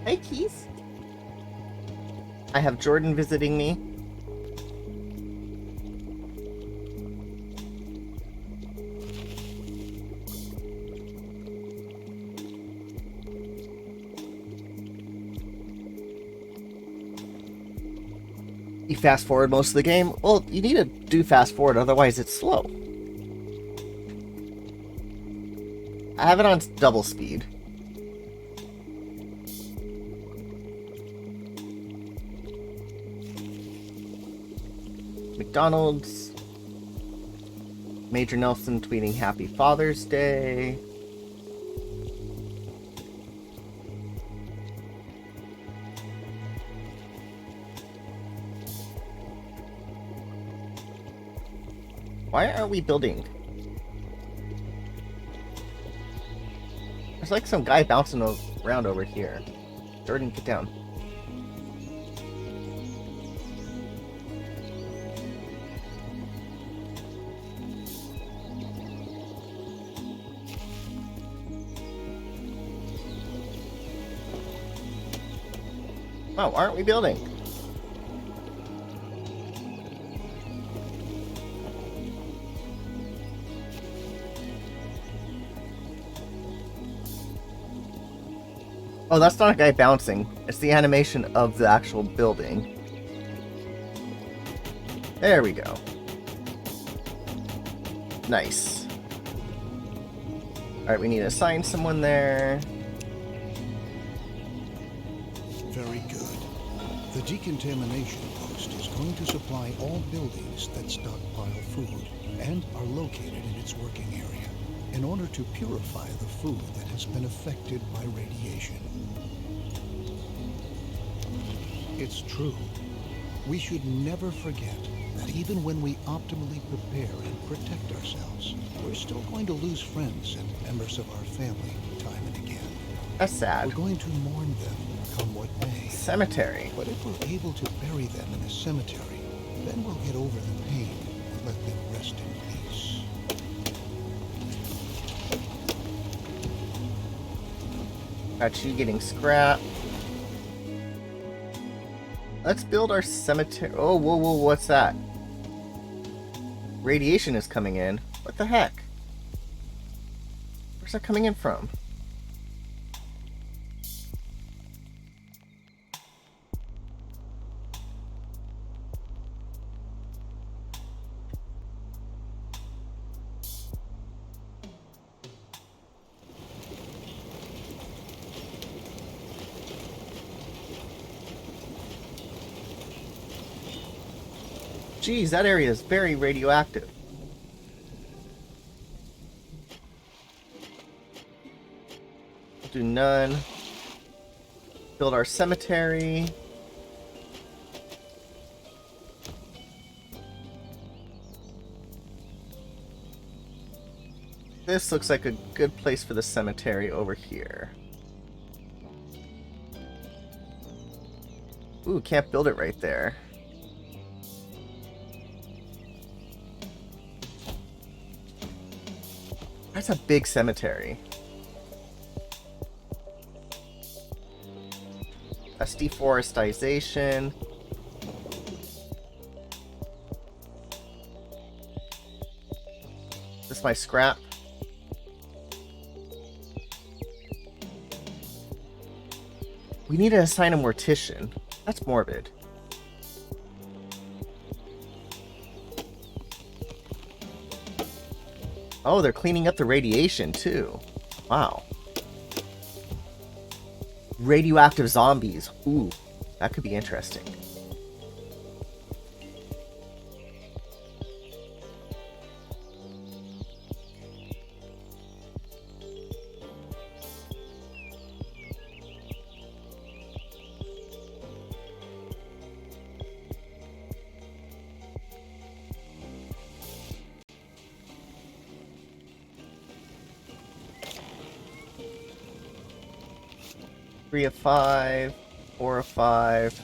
Hey, Keith. I have Jordan visiting me. You fast forward most of the game? Well, you need to do fast forward, otherwise it's slow. I have it on double speed. McDonald's. Major Nelson tweeting Happy Father's Day. Why aren't we building? There's like some guy bouncing around over here. Jordan, get down. Oh, aren't we building? Oh, that's not a guy bouncing. It's the animation of the actual building. There we go. Nice. Alright, we need to assign someone there. Very good. The decontamination post is going to supply all buildings that stockpile food and are located in its working area in order to purify the food that has been affected by radiation. It's true. We should never forget that even when we optimally prepare and protect ourselves, we're still going to lose friends and members of our family time and again. That's sad. We're going to mourn them come what may. Cemetery. But if we're able to bury them in a cemetery, then we'll get over the pain and let them rest in peace. Got you getting scrap. Let's build our cemetery. Oh, whoa, whoa, what's that? Radiation is coming in. What the heck? Where's that coming in from? Geez, that area is very radioactive. We'll do none. Build our cemetery. This looks like a good place for the cemetery over here. Ooh, can't build it right there. That's a big cemetery. That's deforestation. This is my scrap. We need to assign a mortician. That's morbid. Oh, they're cleaning up the radiation too. Wow. Radioactive zombies. Ooh, that could be interesting. Three of 5, 4 of 5.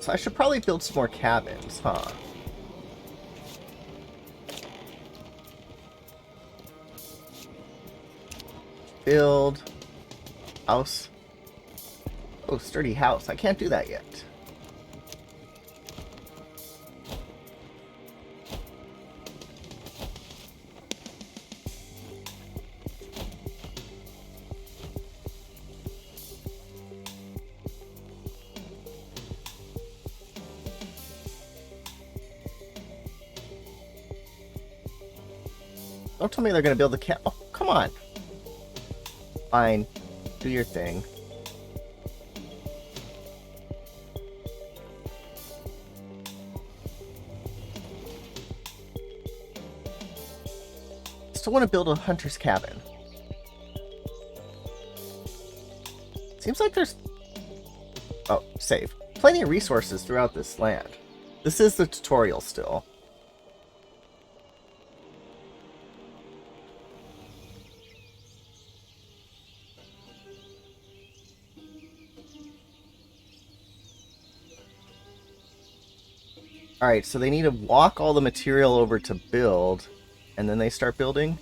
So I should probably build some more cabins, huh? Build. House. Oh, sturdy house. I can't do that yet. Don't tell me they're gonna build the cat. Oh, come on. Fine. Do your thing. Still want to build a hunter's cabin. Seems like there's... Oh, save. Plenty of resources throughout this land. This is the tutorial still. Alright, so they need to walk all the material over to build, and then they start building?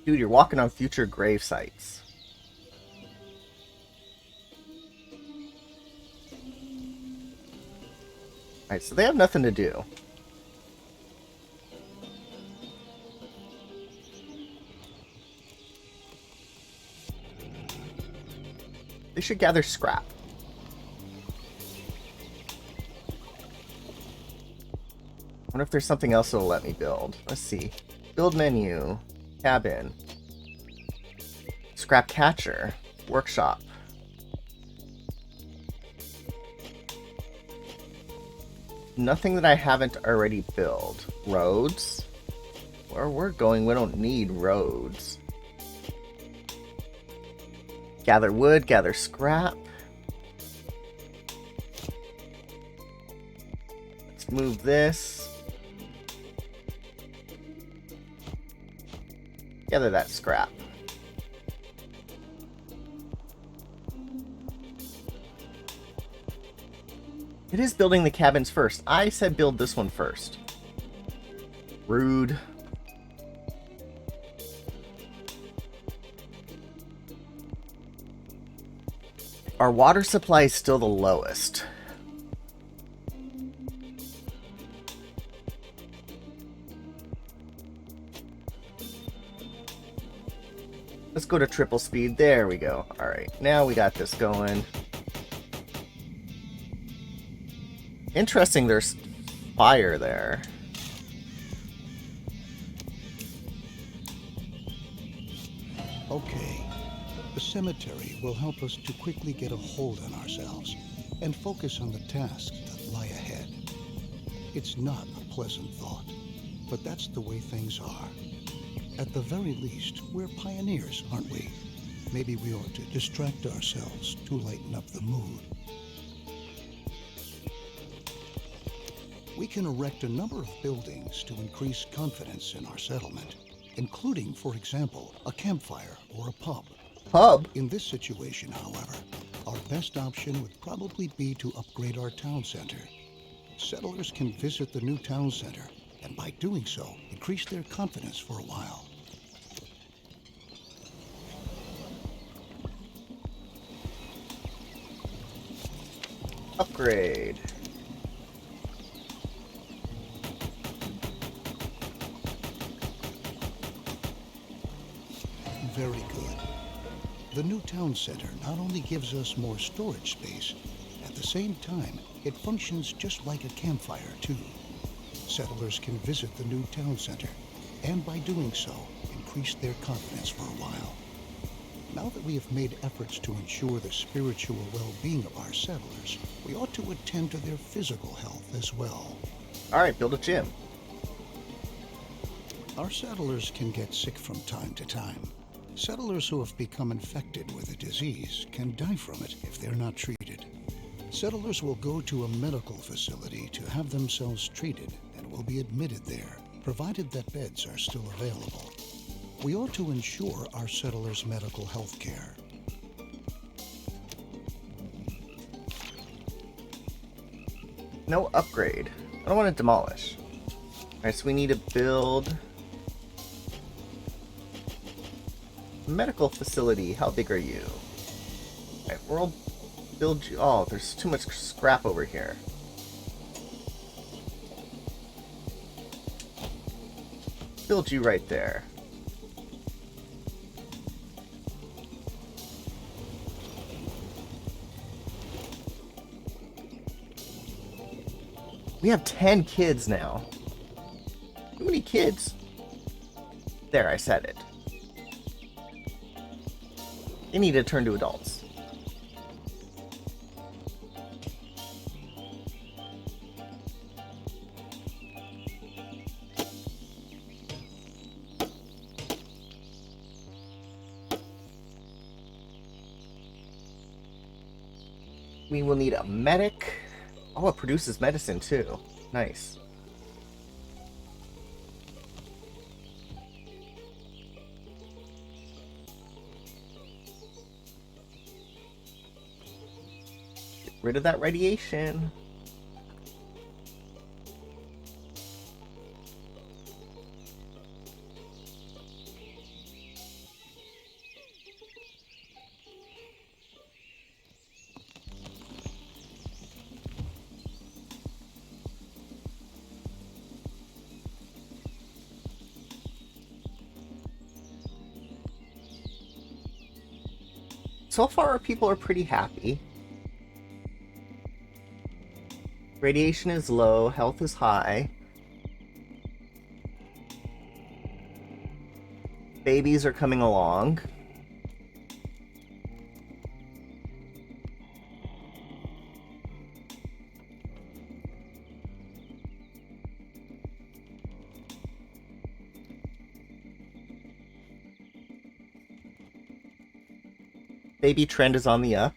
Dude, you're walking on future grave sites. Alright, so they have nothing to do. They should gather scrap. I wonder if there's something else that'll let me build. Let's see. Build menu. Cabin. Scrap catcher. Workshop. Nothing that I haven't already built. Roads. Where we're going, we don't need roads. Gather wood, gather scrap. Let's move this. Gather that scrap. It is building the cabins first. I said build this one first. Rude. Our water supply is still the lowest. Let's go to triple speed. There we go. Alright, now we got this going. Interesting, there's fire there. Okay. The cemetery will help us to quickly get a hold on ourselves and focus on the tasks that lie ahead. It's not a pleasant thought, but that's the way things are. At the very least, we're pioneers, aren't we? Maybe we ought to distract ourselves to lighten up the mood. We can erect a number of buildings to increase confidence in our settlement, including, for example, a campfire or a pub. Pub? In this situation, however, our best option would probably be to upgrade our town center. Settlers can visit the new town center, and by doing so, increase their confidence for a while. Upgrade. Very good. The new town center not only gives us more storage space, at the same time, it functions just like a campfire, too. Settlers can visit the new town center, and by doing so, increase their confidence for a while. Now that we have made efforts to ensure the spiritual well-being of our settlers, we ought to attend to their physical health as well. Alright, build a gym. Our settlers can get sick from time to time. Settlers who have become infected with a disease can die from it if they're not treated. Settlers will go to a medical facility to have themselves treated and will be admitted there, provided that beds are still available. We ought to ensure our settlers' medical health care. No upgrade. I don't want to demolish. Alright, so we need to build medical facility. How big are you? Alright, we'll build you. Oh, there's too much scrap over here. Build you right there. We have 10 kids now. Too many kids. There, I said it. They need to turn to adults. We will need a medic. Oh, it produces medicine too. Nice. Get rid of that radiation. So far, people are pretty happy. Radiation is low, health is high. Babies are coming along. Baby trend is on the up.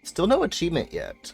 Still no achievement yet.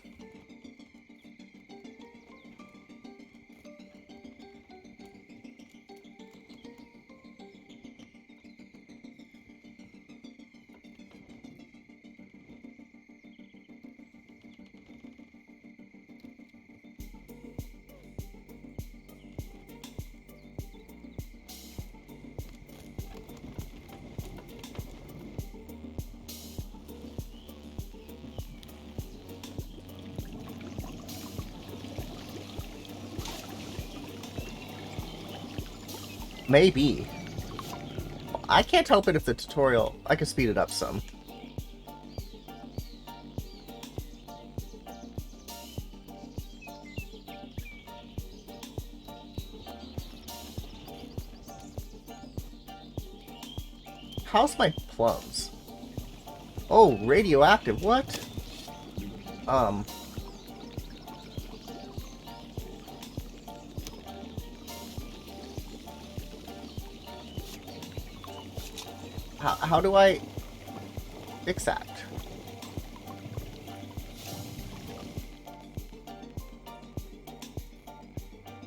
Maybe. I can't help it if the tutorial... I can speed it up some. How's my plums? Oh, radioactive, what? How do I fix that?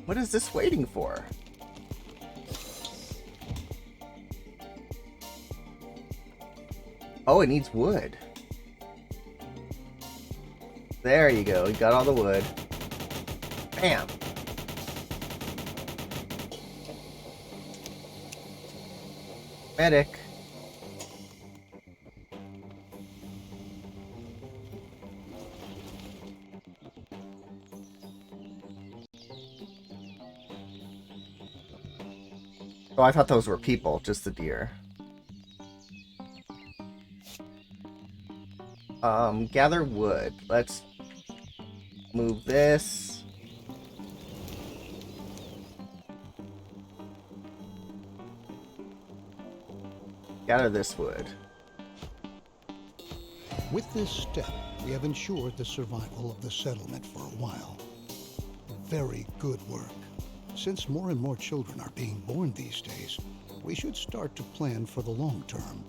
What is this waiting for? Oh, it needs wood. There you go. You got all the wood. Bam. Medic. Oh, I thought those were people, just the deer. Gather wood. Let's move this. Gather this wood. With this step, we have ensured the survival of the settlement for a while. Very good work. Since more and more children are being born these days, we should start to plan for the long term.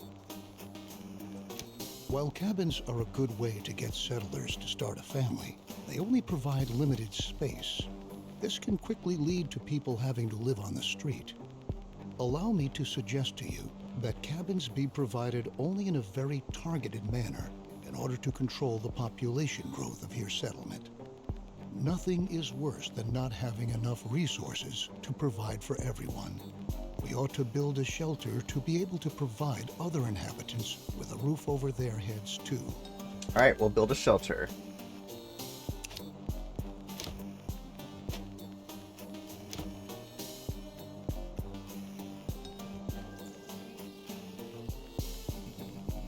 While cabins are a good way to get settlers to start a family, they only provide limited space. This can quickly lead to people having to live on the street. Allow me to suggest to you that cabins be provided only in a very targeted manner in order to control the population growth of your settlement. Nothing is worse than not having enough resources to provide for everyone. We ought to build a shelter to be able to provide other inhabitants with a roof over their heads too. All right, we'll build a shelter.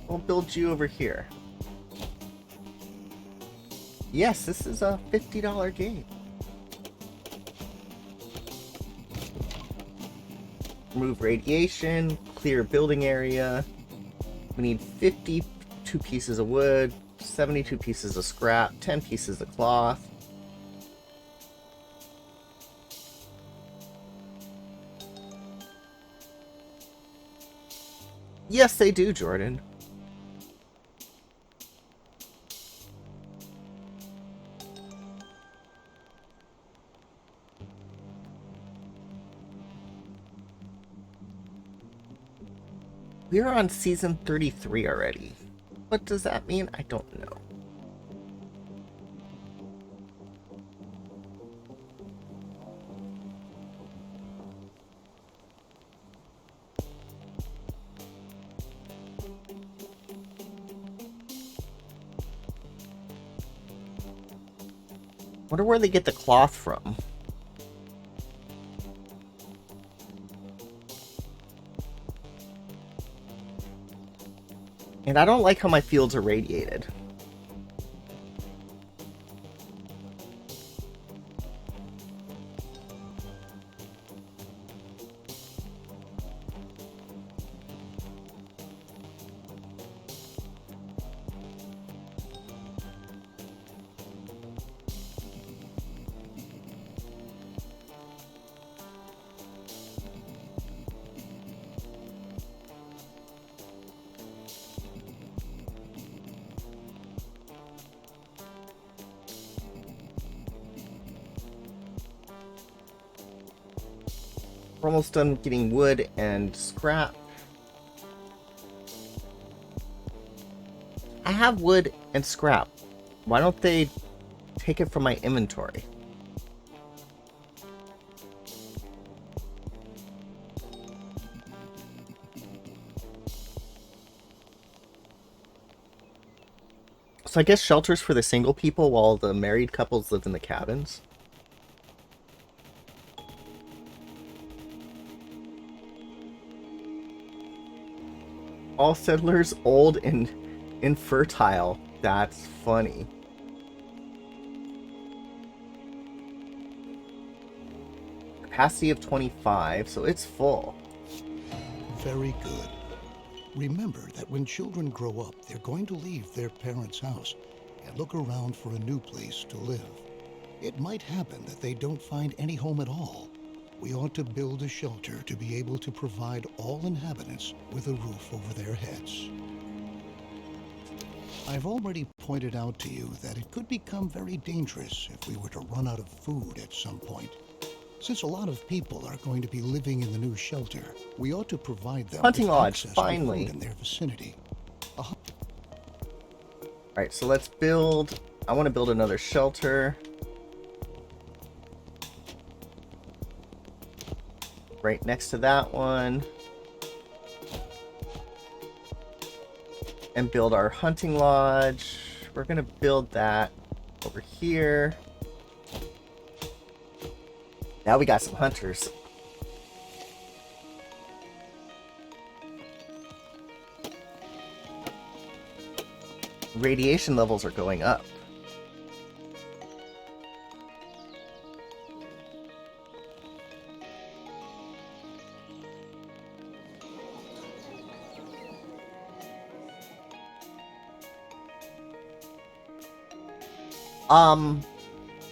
We'll build you over here. Yes, this is a $50 game. Remove radiation, clear building area. We need 52 pieces of wood, 72 pieces of scrap, 10 pieces of cloth. Yes, they do, Jordan. We are on season 33 already. What does that mean? I don't know. Wonder where they get the cloth from. And I don't like how my fields are radiated. We're almost done getting wood and scrap. I have wood and scrap. Why don't they take it from my inventory? So I guess shelters for the single people while the married couples live in the cabins. All settlers old and infertile. That's funny. Capacity of 25, so it's full. Very good. Remember that when children grow up, they're going to leave their parents' house and look around for a new place to live. It might happen that they don't find any home at all. We ought to build a shelter to be able to provide all inhabitants with a roof over their heads. I've already pointed out to you that it could become very dangerous if we were to run out of food at some point. Since a lot of people are going to be living in the new shelter, we ought to provide them Hunting with lodge, access finally. to food in their vicinity. Alright, so let's build... I want to build another shelter. Right next to that one. And build our hunting lodge. We're going to build that over here. Now we got some hunters. Radiation levels are going up.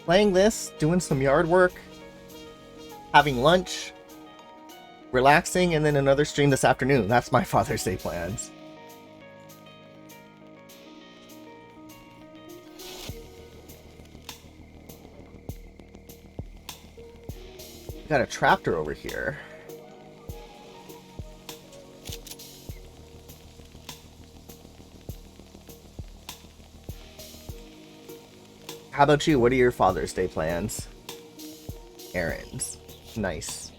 Playing this, doing some yard work, having lunch, relaxing, and then another stream this afternoon. That's my Father's Day plans. Got a tractor over here. How about you? What are your Father's Day plans? Errands. Nice.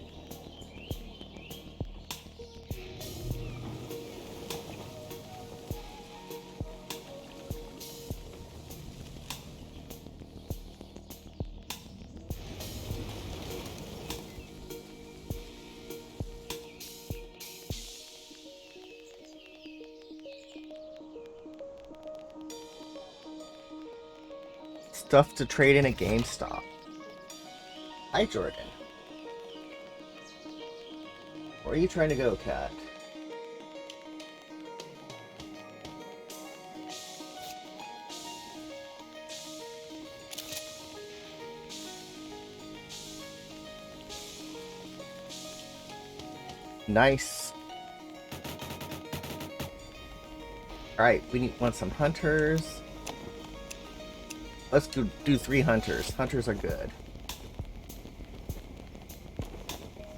Stuff to trade in at GameStop. Hi, Jordan. Where are you trying to go, cat? Nice. Alright, want some hunters. Let's do 3 hunters. Hunters are good.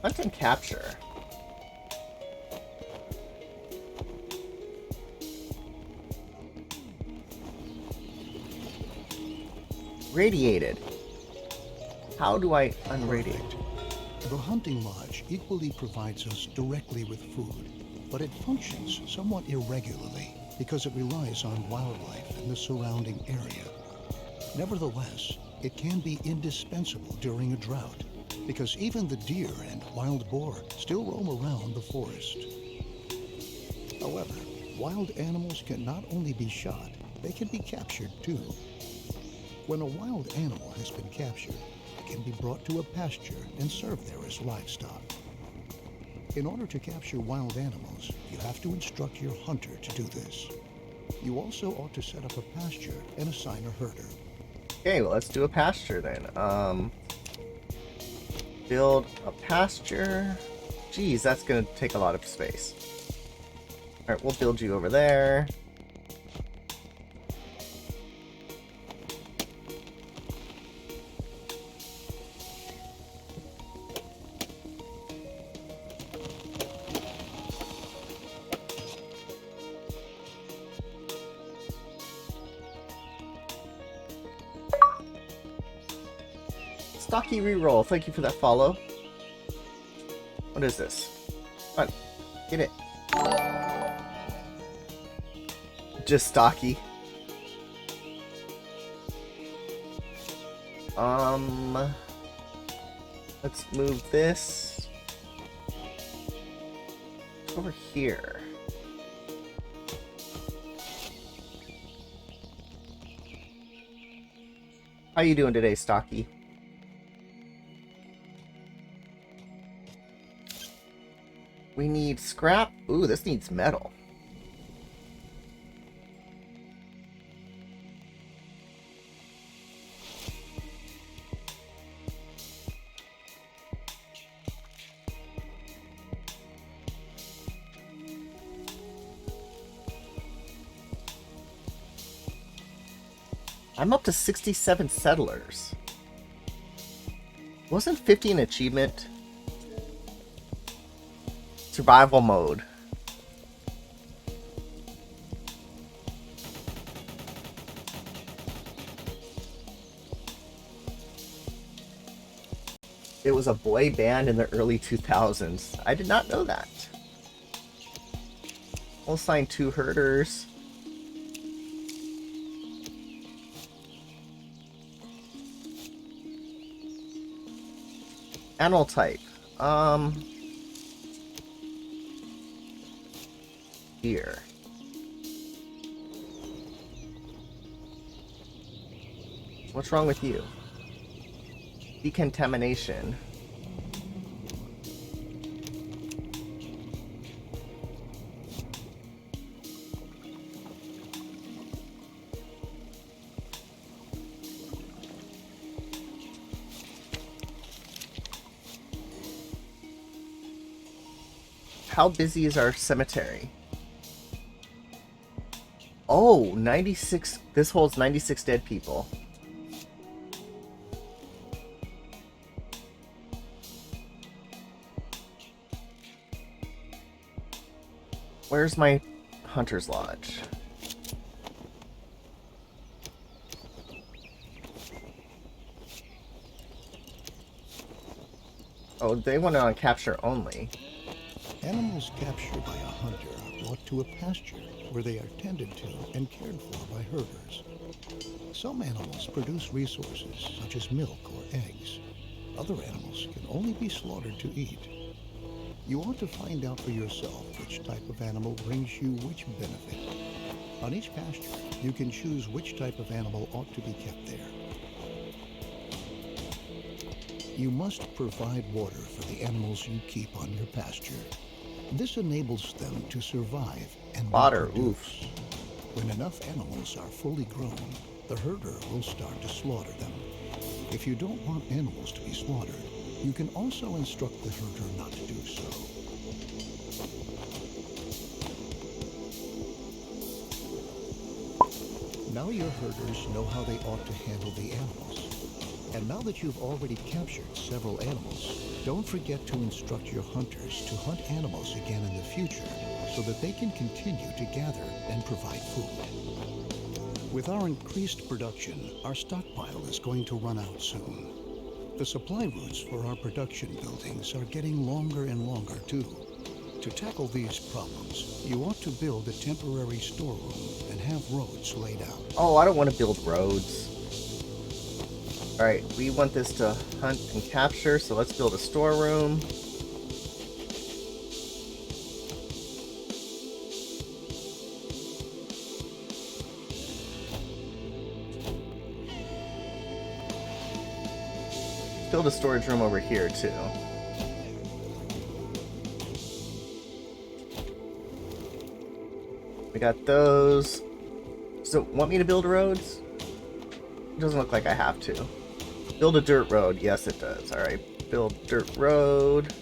Hunt and capture. Radiated. How do I unradiate? The hunting lodge equally provides us directly with food, but it functions somewhat irregularly because it relies on wildlife in the surrounding area. Nevertheless, it can be indispensable during a drought, because even the deer and wild boar still roam around the forest. However, wild animals can not only be shot, they can be captured too. When a wild animal has been captured, it can be brought to a pasture and served there as livestock. In order to capture wild animals, you have to instruct your hunter to do this. You also ought to set up a pasture and assign a herder. Okay, well, let's do a pasture then. Build a pasture. Geez, that's gonna take a lot of space. Alright, we'll build you over there. Stocky reroll, thank you for that follow. What is this? Come on, get it. Just stocky. Let's move this over here. How you doing today, Stocky? We need scrap. Ooh, this needs metal. I'm up to 67 settlers. Wasn't 50 an achievement? Survival mode. was a boy band in the early 2000s. I did not know that. We'll assign 2 herders. Animal type. Here. What's wrong with you? Decontamination. How busy is our cemetery? Oh, 96. This holds 96 dead people. Where's my hunter's lodge? Oh, they went on capture only. Animals captured by a hunter are brought to a pasture where they are tended to and cared for by herders. Some animals produce resources such as milk or eggs. Other animals can only be slaughtered to eat. You ought to find out for yourself which type of animal brings you which benefit. On each pasture, you can choose which type of animal ought to be kept there. You must provide water for the animals you keep on your pasture. This enables them to survive and reproduce. When enough animals are fully grown, the herder will start to slaughter them. If you don't want animals to be slaughtered, you can also instruct the herder not to do so. Now your herders know how they ought to handle the animals. And now that you've already captured several animals, don't forget to instruct your hunters to hunt animals again in the future so that they can continue to gather and provide food. With our increased production, our stockpile is going to run out soon. The supply routes for our production buildings are getting longer and longer too. To tackle these problems, you ought to build a temporary storeroom and have roads laid out. Oh, I don't want to build roads. Alright, we want this to hunt and capture, so let's build a storeroom. Build a storage room over here, too. We got those. So, want me to build roads? It doesn't look like I have to. Build a dirt road. Yes, it does. Alright, build dirt road.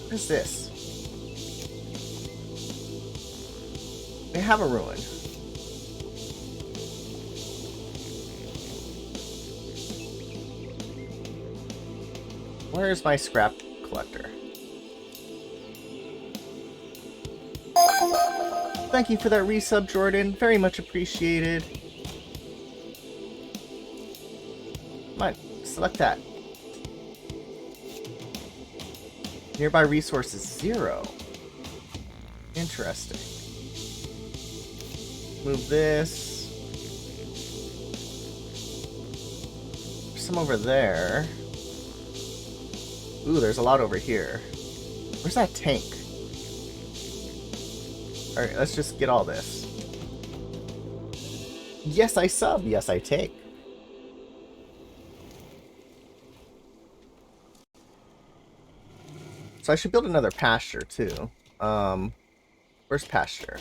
What is this? They have a ruin. Where is my scrap collector? Thank you for that resub, Jordan. Very much appreciated. Come on, select that. Nearby resources 0. Interesting. Move this. There's some over there. Ooh, there's a lot over here. Where's that tank? Alright, let's just get all this. Yes, I sub. Yes, I take. So I should build another pasture, too. Where's pasture?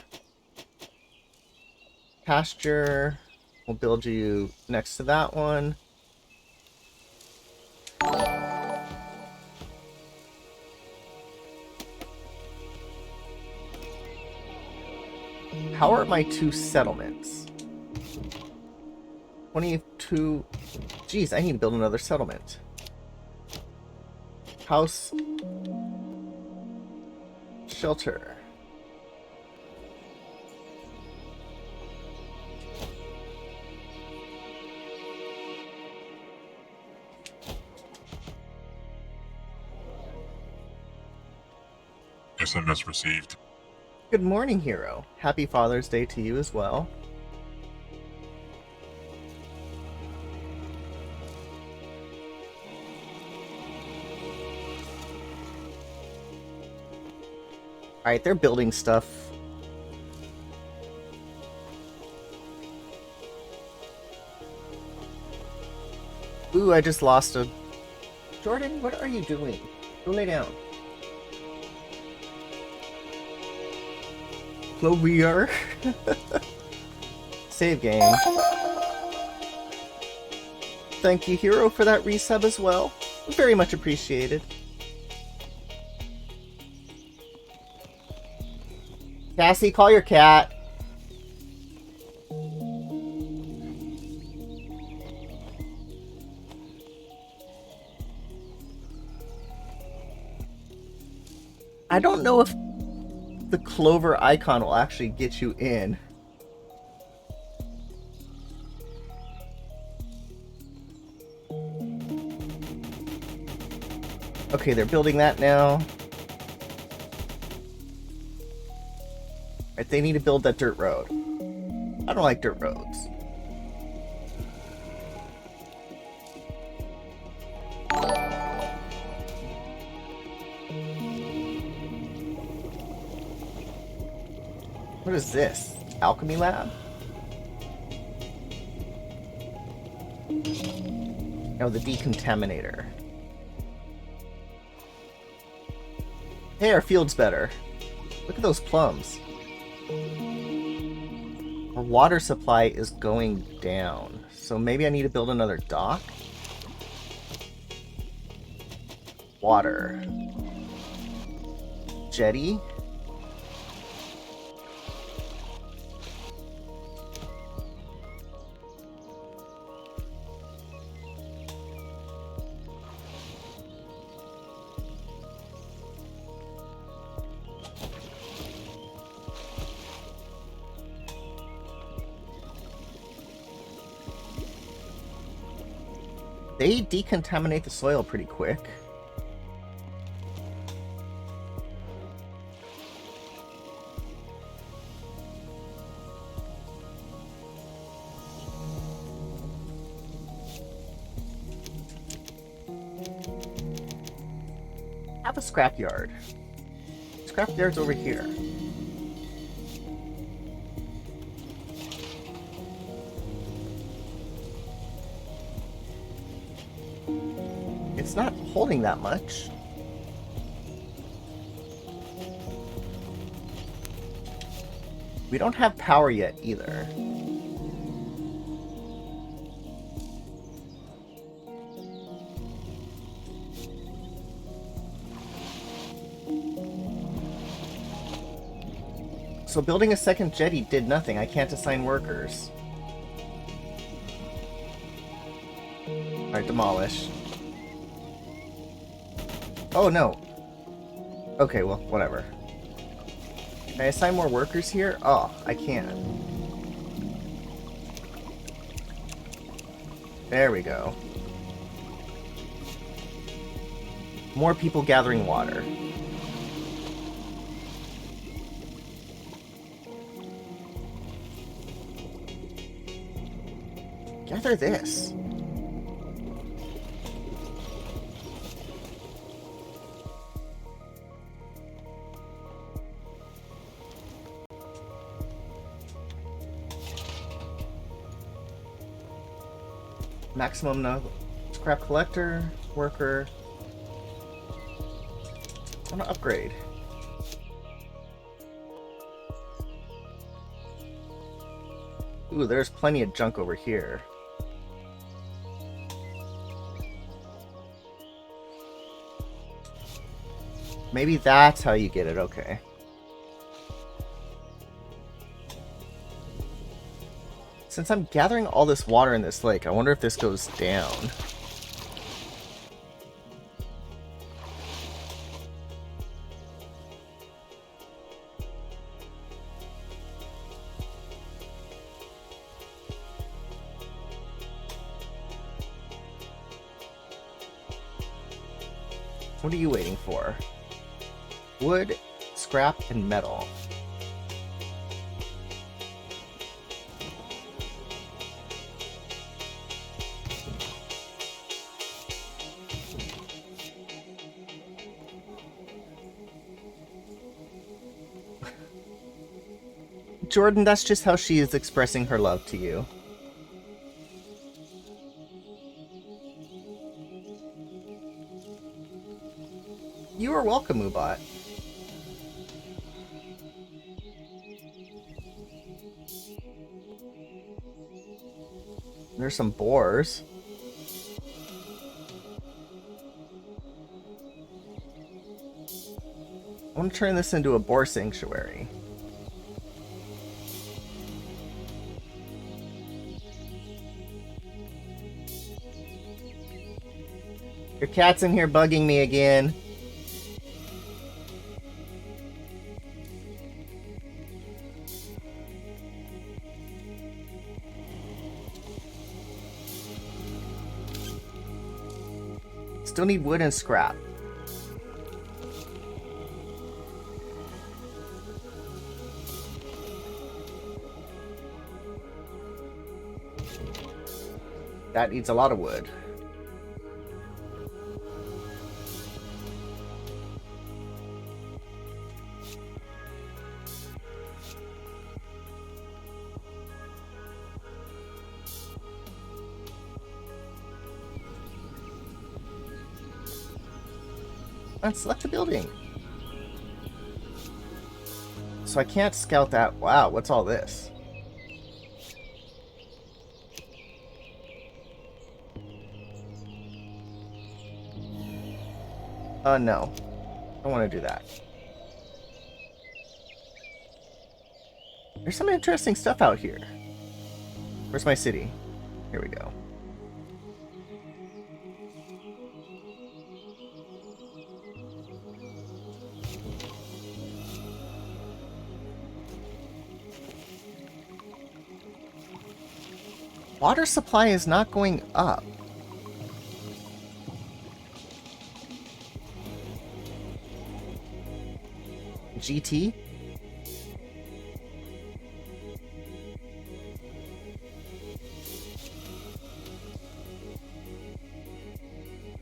Pasture. We'll build you next to that one. How are my 2 settlements? 22. Jeez, I need to build another settlement. House. Shelter. SMS received. Good morning, hero. Happy Father's Day to you as well. Alright, they're building stuff. Ooh, I just lost a... Jordan, what are you doing? Go lay down. Clovier. Save game. Thank you, hero, for that resub as well. Very much appreciated. Cassie, call your cat. I don't know if the clover icon will actually get you in. Okay, they're building that now. Right, they need to build that dirt road. I don't like dirt roads. What is this? Alchemy lab? No, the decontaminator. Hey, our field's better. Look at those plums. Our water supply is going down, so maybe I need to build another dock? Water. Jetty? They decontaminate the soil pretty quick. Have a scrapyard. Scrapyard's over here. It's not holding that much. We don't have power yet either. So building a second jetty did nothing. I can't assign workers. Alright, demolish. Oh, no. Okay, well, whatever. Can I assign more workers here? Oh, I can. There we go. More people gathering water. Gather this. Maximum no scrap collector, worker. I'm gonna upgrade. Ooh, there's plenty of junk over here. Maybe that's how you get it, okay. Since I'm gathering all this water in this lake, I wonder if this goes down. What are you waiting for? Wood, scrap, and metal. Jordan, that's just how she is expressing her love to you. You are welcome, Ubot. There's some boars. I want to turn this into a boar sanctuary. Your cat's in here bugging me again. Still need wood and scrap. That needs a lot of wood. Let's select a building. So I can't scout that. Wow, what's all this? No. I don't want to do that. There's some interesting stuff out here. Where's my city? Here we go. Water supply is not going up. GT?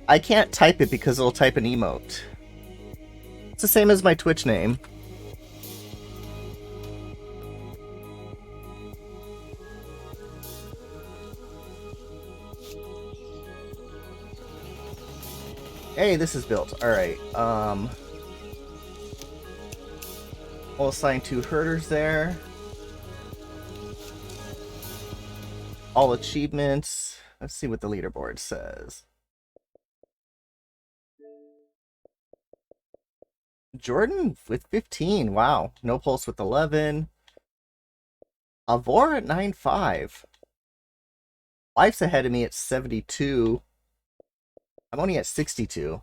I can't type it because it'll type an emote. It's the same as my Twitch name. Hey, this is built. Alright, we'll assign 2 herders there. All achievements. Let's see what the leaderboard says. Jordan with 15. Wow. No Pulse with 11. Avor at 9.5. Life's ahead of me at 72. I'm only at 62.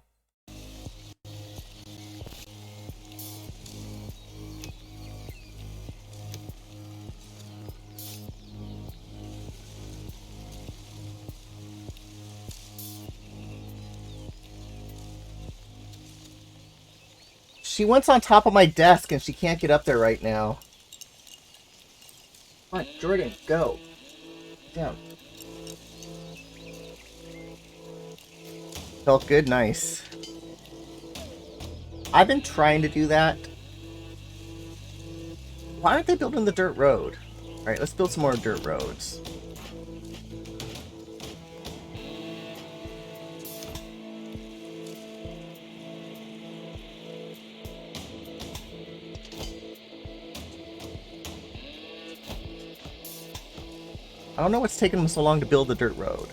She wants on top of my desk and she can't get up there right now. Come on, Jordan, go. Down. Felt good, nice. I've been trying to do that. Why aren't they building the dirt road? Alright, let's build some more dirt roads. I don't know what's taking them so long to build the dirt road.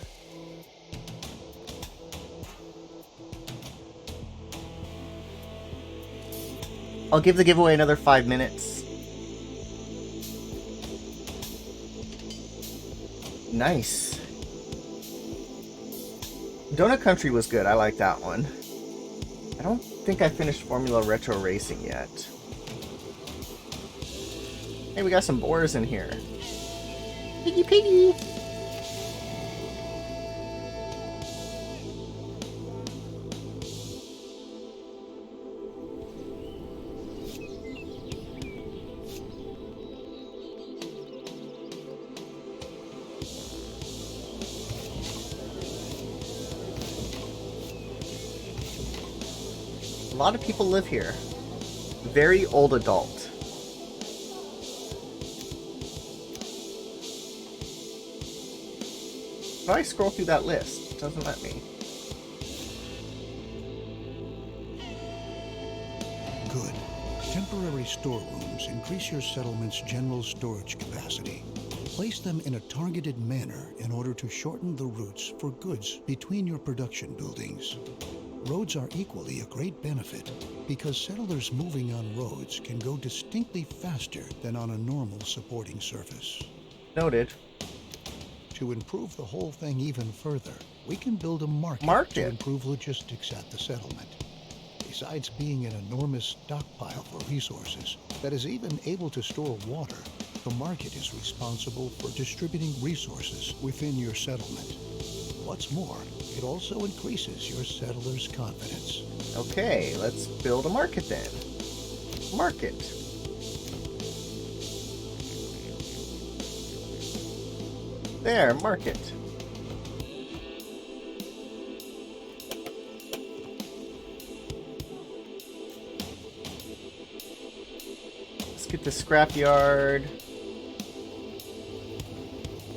I'll give the giveaway another 5 minutes. Nice. Donut Country was good. I like that one. I don't think I finished Formula Retro Racing yet. Hey, we got some boars in here. Piggy piggy! A lot of people live here. Very old adult. If I scroll through that list, it doesn't let me. Good. Temporary storerooms increase your settlement's general storage capacity. Place them in a targeted manner in order to shorten the routes for goods between your production buildings. Roads are equally a great benefit because settlers moving on roads can go distinctly faster than on a normal supporting surface. Noted. To improve the whole thing even further, we can build a market to improve logistics at the settlement. Besides being an enormous stockpile for resources that is even able to store water, the market is responsible for distributing resources within your settlement. What's more, it also increases your settlers' confidence. Okay, let's build a market then. Market. There, market. Let's get the scrapyard.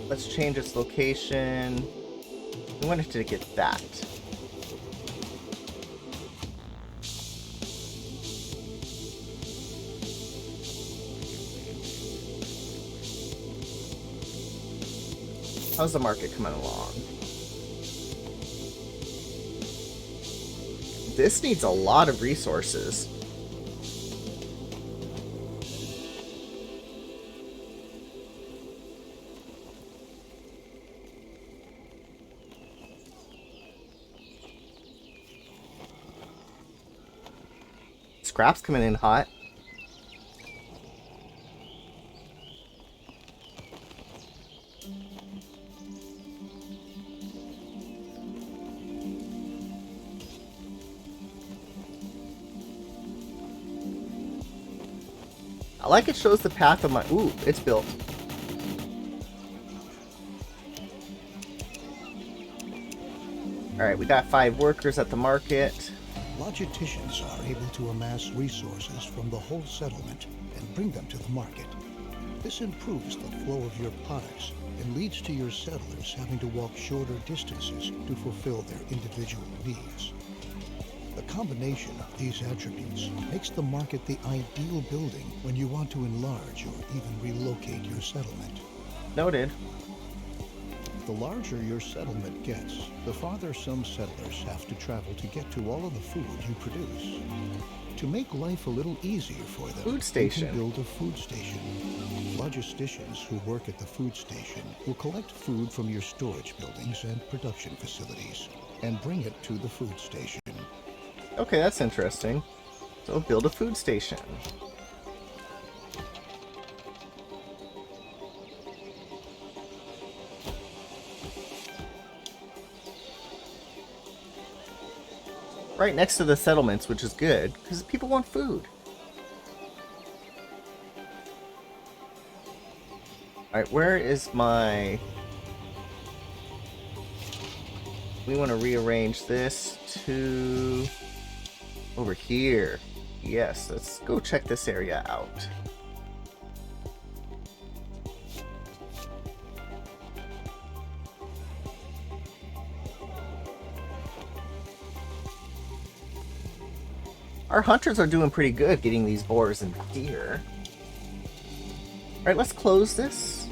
Let's change its location. We wanted to get that. How's the market coming along? This needs a lot of resources. Scrap's coming in hot. I like it shows the path of my... Ooh, it's built. Alright, we got 5 workers at the market. Logisticians are able to amass resources from the whole settlement and bring them to the market. This improves the flow of your products and leads to your settlers having to walk shorter distances to fulfill their individual needs. The combination of these attributes makes the market the ideal building when you want to enlarge or even relocate your settlement. Noted. The larger your settlement gets, the farther some settlers have to travel to get to all of the food you produce. To make life a little easier for them, food station. You can build a food station. Logisticians who work at the food station will collect food from your storage buildings and production facilities and bring it to the food station. Okay, that's interesting. So build a food station. Right next to the settlements, which is good, because people want food. Alright, where is my... We want to rearrange this to... over here. Yes, let's go check this area out. Our hunters are doing pretty good getting these boars and deer. Alright, let's close this.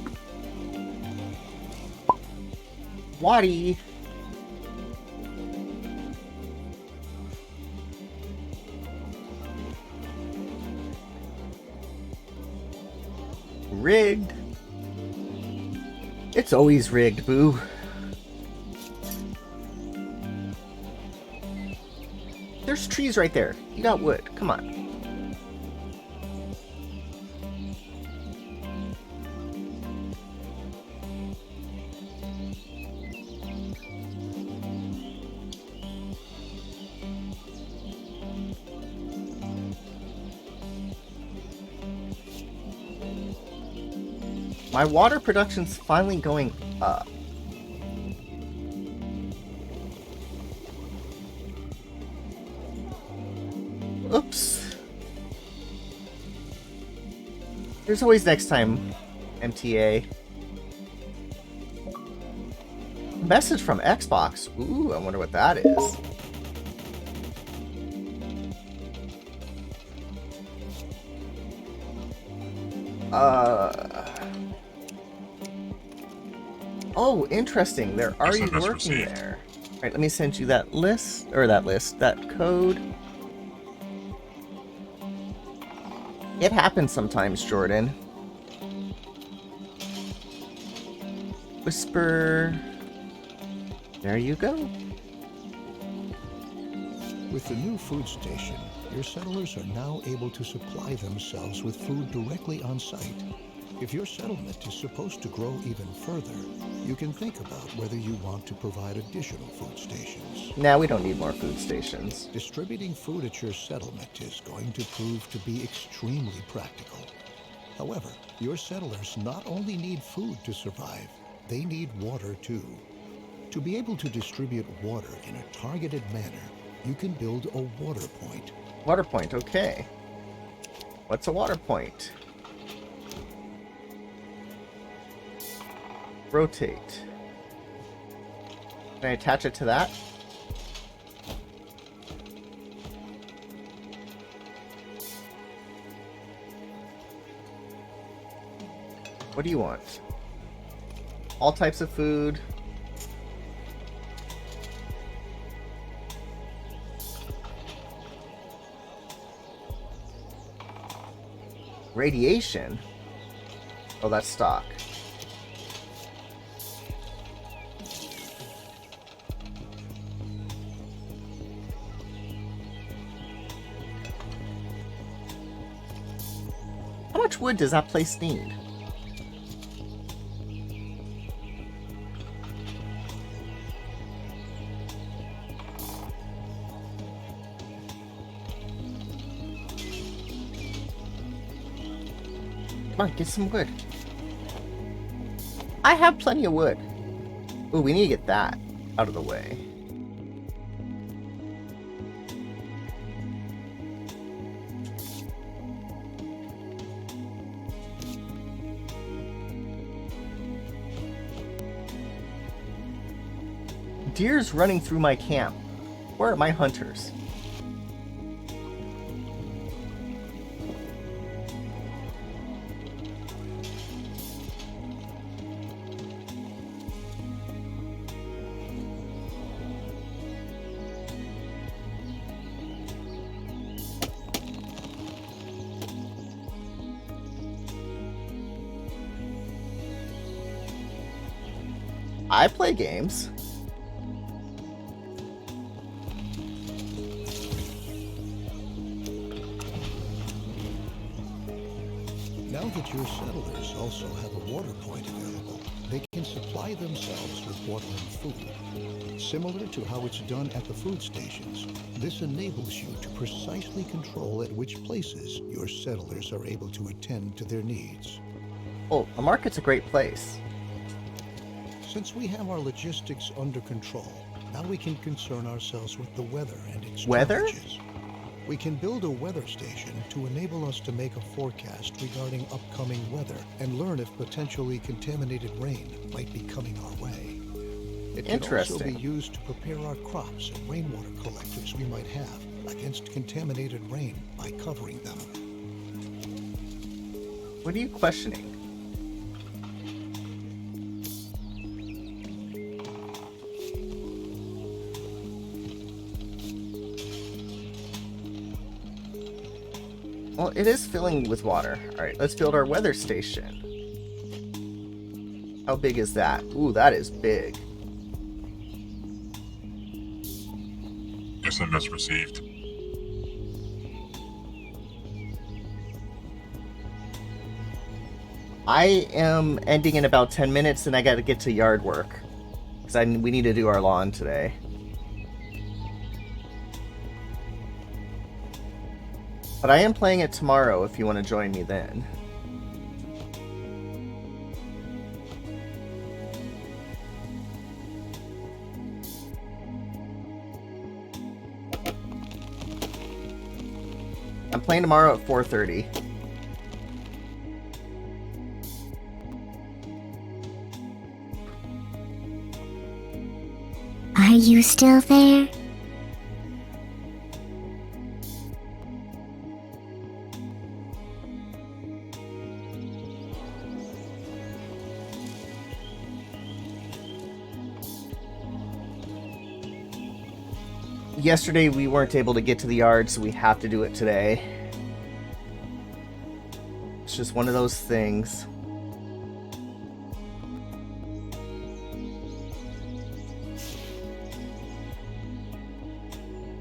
Waddy! Rigged. It's It's always rigged, boo. There's trees right there. You got wood. Come on. My water production's finally going up. Oops. There's always next time, MTA. Message from Xbox. Ooh, I wonder what that is. Oh, interesting. They're already working there. Alright, let me send you that list, that code. It happens sometimes, Jordan. Whisper. There you go. With the new food station, your settlers are now able to supply themselves with food directly on site. If your settlement is supposed to grow even further, you can think about whether you want to provide additional food stations. Now we don't need more food stations. Distributing food at your settlement is going to prove to be extremely practical. However, your settlers not only need food to survive, they need water too. To be able to distribute water in a targeted manner, you can build a water point. Water point, okay. What's a water point? Rotate. Can I attach it to that? What do you want? All types of food. Radiation? Oh, that's stock. How much wood does that place need? Come on, get some wood. I have plenty of wood. Ooh, we need to get that out of the way. Deer's running through my camp. Where are my hunters? I play games. Now that your settlers also have a water point available, they can supply themselves with water and food. Similar to how it's done at the food stations, this enables you to precisely control at which places your settlers are able to attend to their needs. Oh, the market's a great place. Since we have our logistics under control, now we can concern ourselves with the weather and its Weather? challenges. We can build a weather station to enable us to make a forecast regarding upcoming weather and learn if potentially contaminated rain might be coming our way. It can also be used to prepare our crops and rainwater collectors we might have against contaminated rain by covering them. What are you questioning? Well, it is filling with water. Alright, let's build our weather station. How big is that? Ooh, that is big. SMS received. I am ending in about 10 minutes and I gotta get to yard work. Because we need to do our lawn today. But I am playing it tomorrow if you want to join me then. I'm playing tomorrow at 4:30. Are you still there? Yesterday we weren't able to get to the yard, so we have to do it today. It's just one of those things.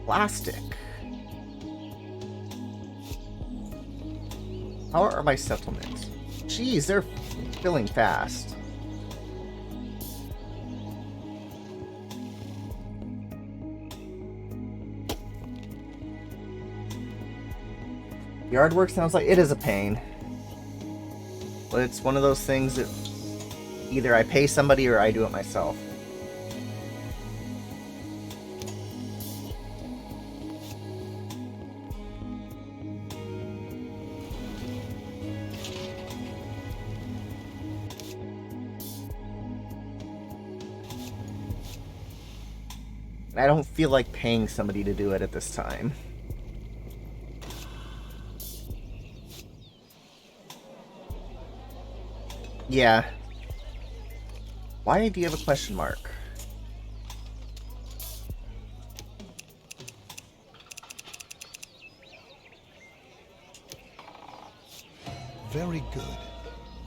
Plastic. How are my settlements? Jeez, they're filling fast. Yard work sounds like it is a pain. But it's one of those things that either I pay somebody or I do it myself. I don't feel like paying somebody to do it at this time. Yeah. Why do you have a question mark? Very good.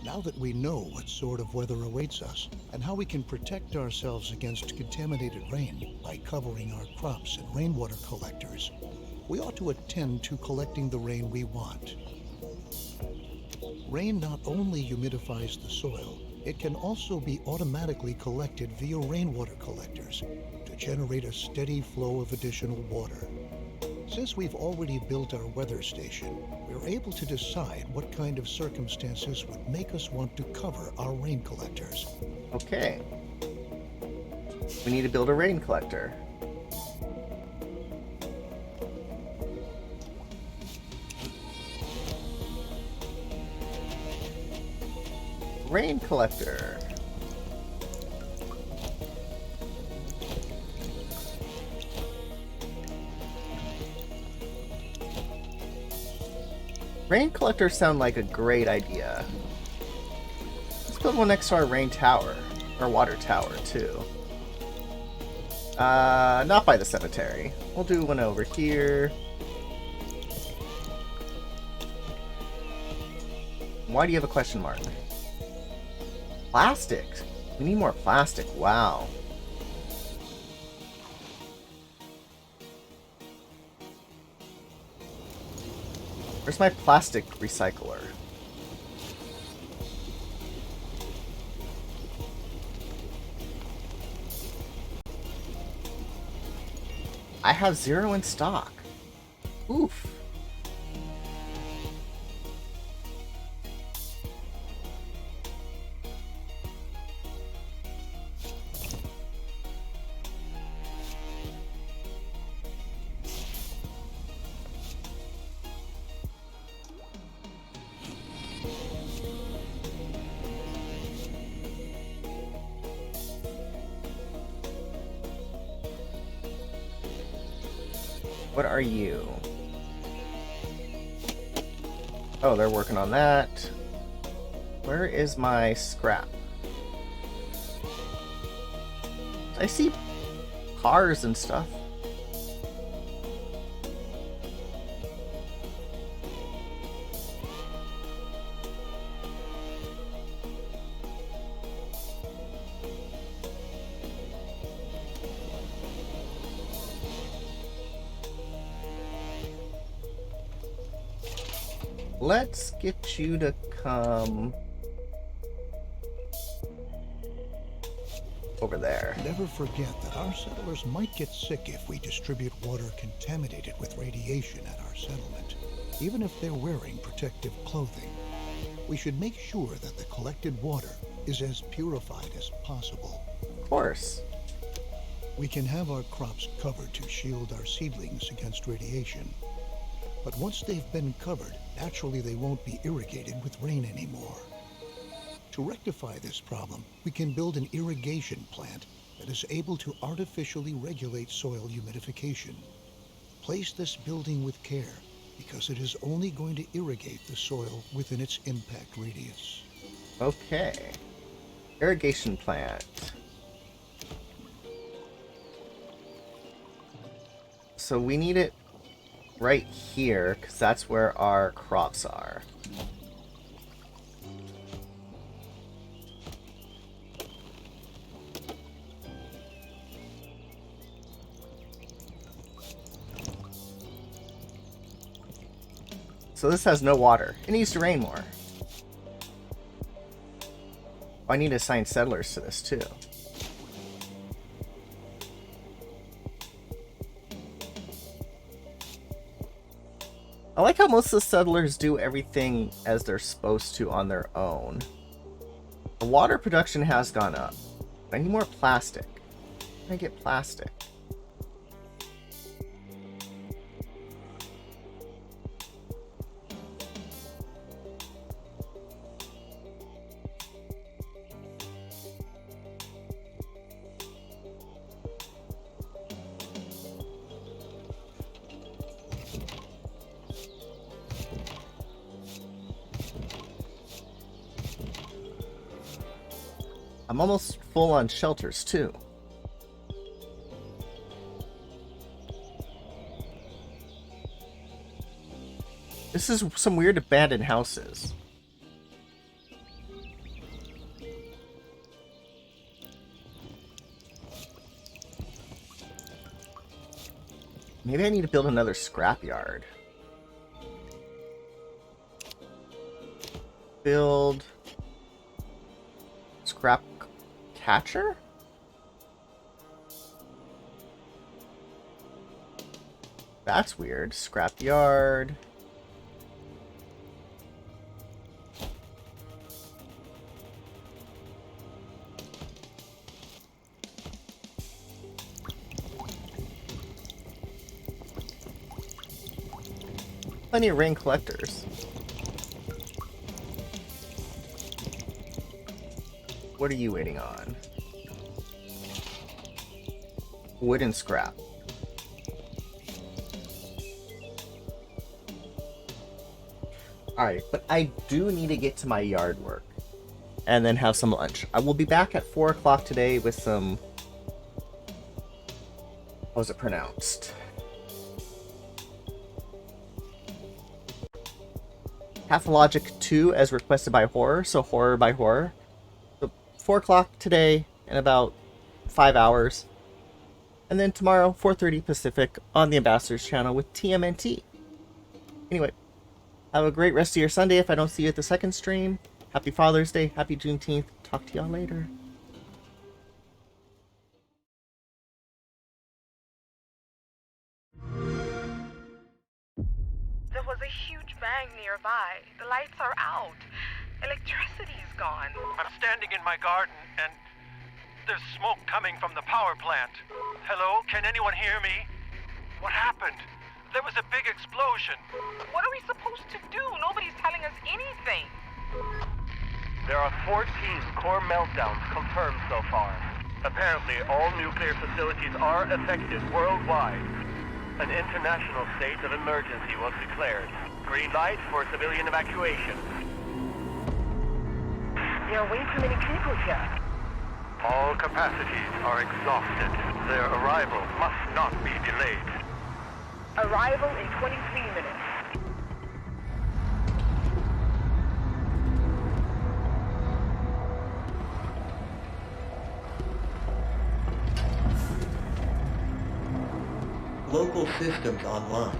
Now that we know what sort of weather awaits us and how we can protect ourselves against contaminated rain by covering our crops and rainwater collectors, we ought to attend to collecting the rain we want. Rain not only humidifies the soil, it can also be automatically collected via rainwater collectors to generate a steady flow of additional water. Since we've already built our weather station, we're able to decide what kind of circumstances would make us want to cover our rain collectors. Okay. We need to build a rain collector. Rain collector. Rain collectors sound like a great idea. Let's build one next to our rain tower. Or water tower, too. Not by the cemetery. We'll do one over here. Why do you have a question mark? Plastic. We need more plastic. Wow. Where's my plastic recycler? I have 0 in stock. Oof. What are you? Oh, they're working on that. Where is my scrap? I see cars and stuff. let's get you to come over there. Never forget that our settlers might get sick if we distribute water contaminated with radiation at our settlement, even if they're wearing protective clothing. We should make sure that the collected water is as purified as possible. Of course. We can have our crops covered to shield our seedlings against radiation. But once they've been covered, naturally they won't be irrigated with rain anymore. To rectify this problem, we can build an irrigation plant that is able to artificially regulate soil humidification. Place this building with care, because it is only going to irrigate the soil within its impact radius. Okay. Irrigation plant. So we need it right here, because that's where our crops are. So this has no water. It needs to rain more. I need to assign settlers to this too. I like how most of the settlers do everything as they're supposed to on their own. The water production has gone up. I need more plastic. How can I get plastic? I'm almost full on shelters, too. This is some weird abandoned houses. Maybe I need to build another scrapyard. Build... scrap catcher? That's weird. Scrapyard. Plenty of rain collectors. What are you waiting on? Wood and scrap. Alright, but I do need to get to my yard work. And then have some lunch. I will be back at 4 o'clock today with some... how was it pronounced? Pathologic 2 as requested by Horror, so Horror by Horror. 4 o'clock today in about 5 hours. And then tomorrow, 4:30 Pacific on the Ambassadors channel with TMNT. Anyway, have a great rest of your Sunday if I don't see you at the second stream. Happy Father's Day, happy Juneteenth. Talk to y'all later. There was a huge bang nearby. The lights are out. Electricity's gone. I'm standing in my garden, and there's smoke coming from the power plant. Hello? Can anyone hear me? What happened? There was a big explosion. What are we supposed to do? Nobody's telling us anything. There are 14 core meltdowns confirmed so far. Apparently, all nuclear facilities are affected worldwide. An international state of emergency was declared. Green light for civilian evacuation. There are way too many people here. All capacities are exhausted. Their arrival must not be delayed. Arrival in 23 minutes. Local systems online.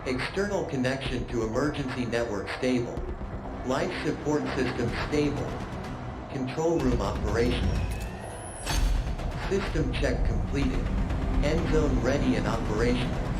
External connection to emergency network stable. Life support system stable. Control room operational. System check completed. Endzone ready and operational.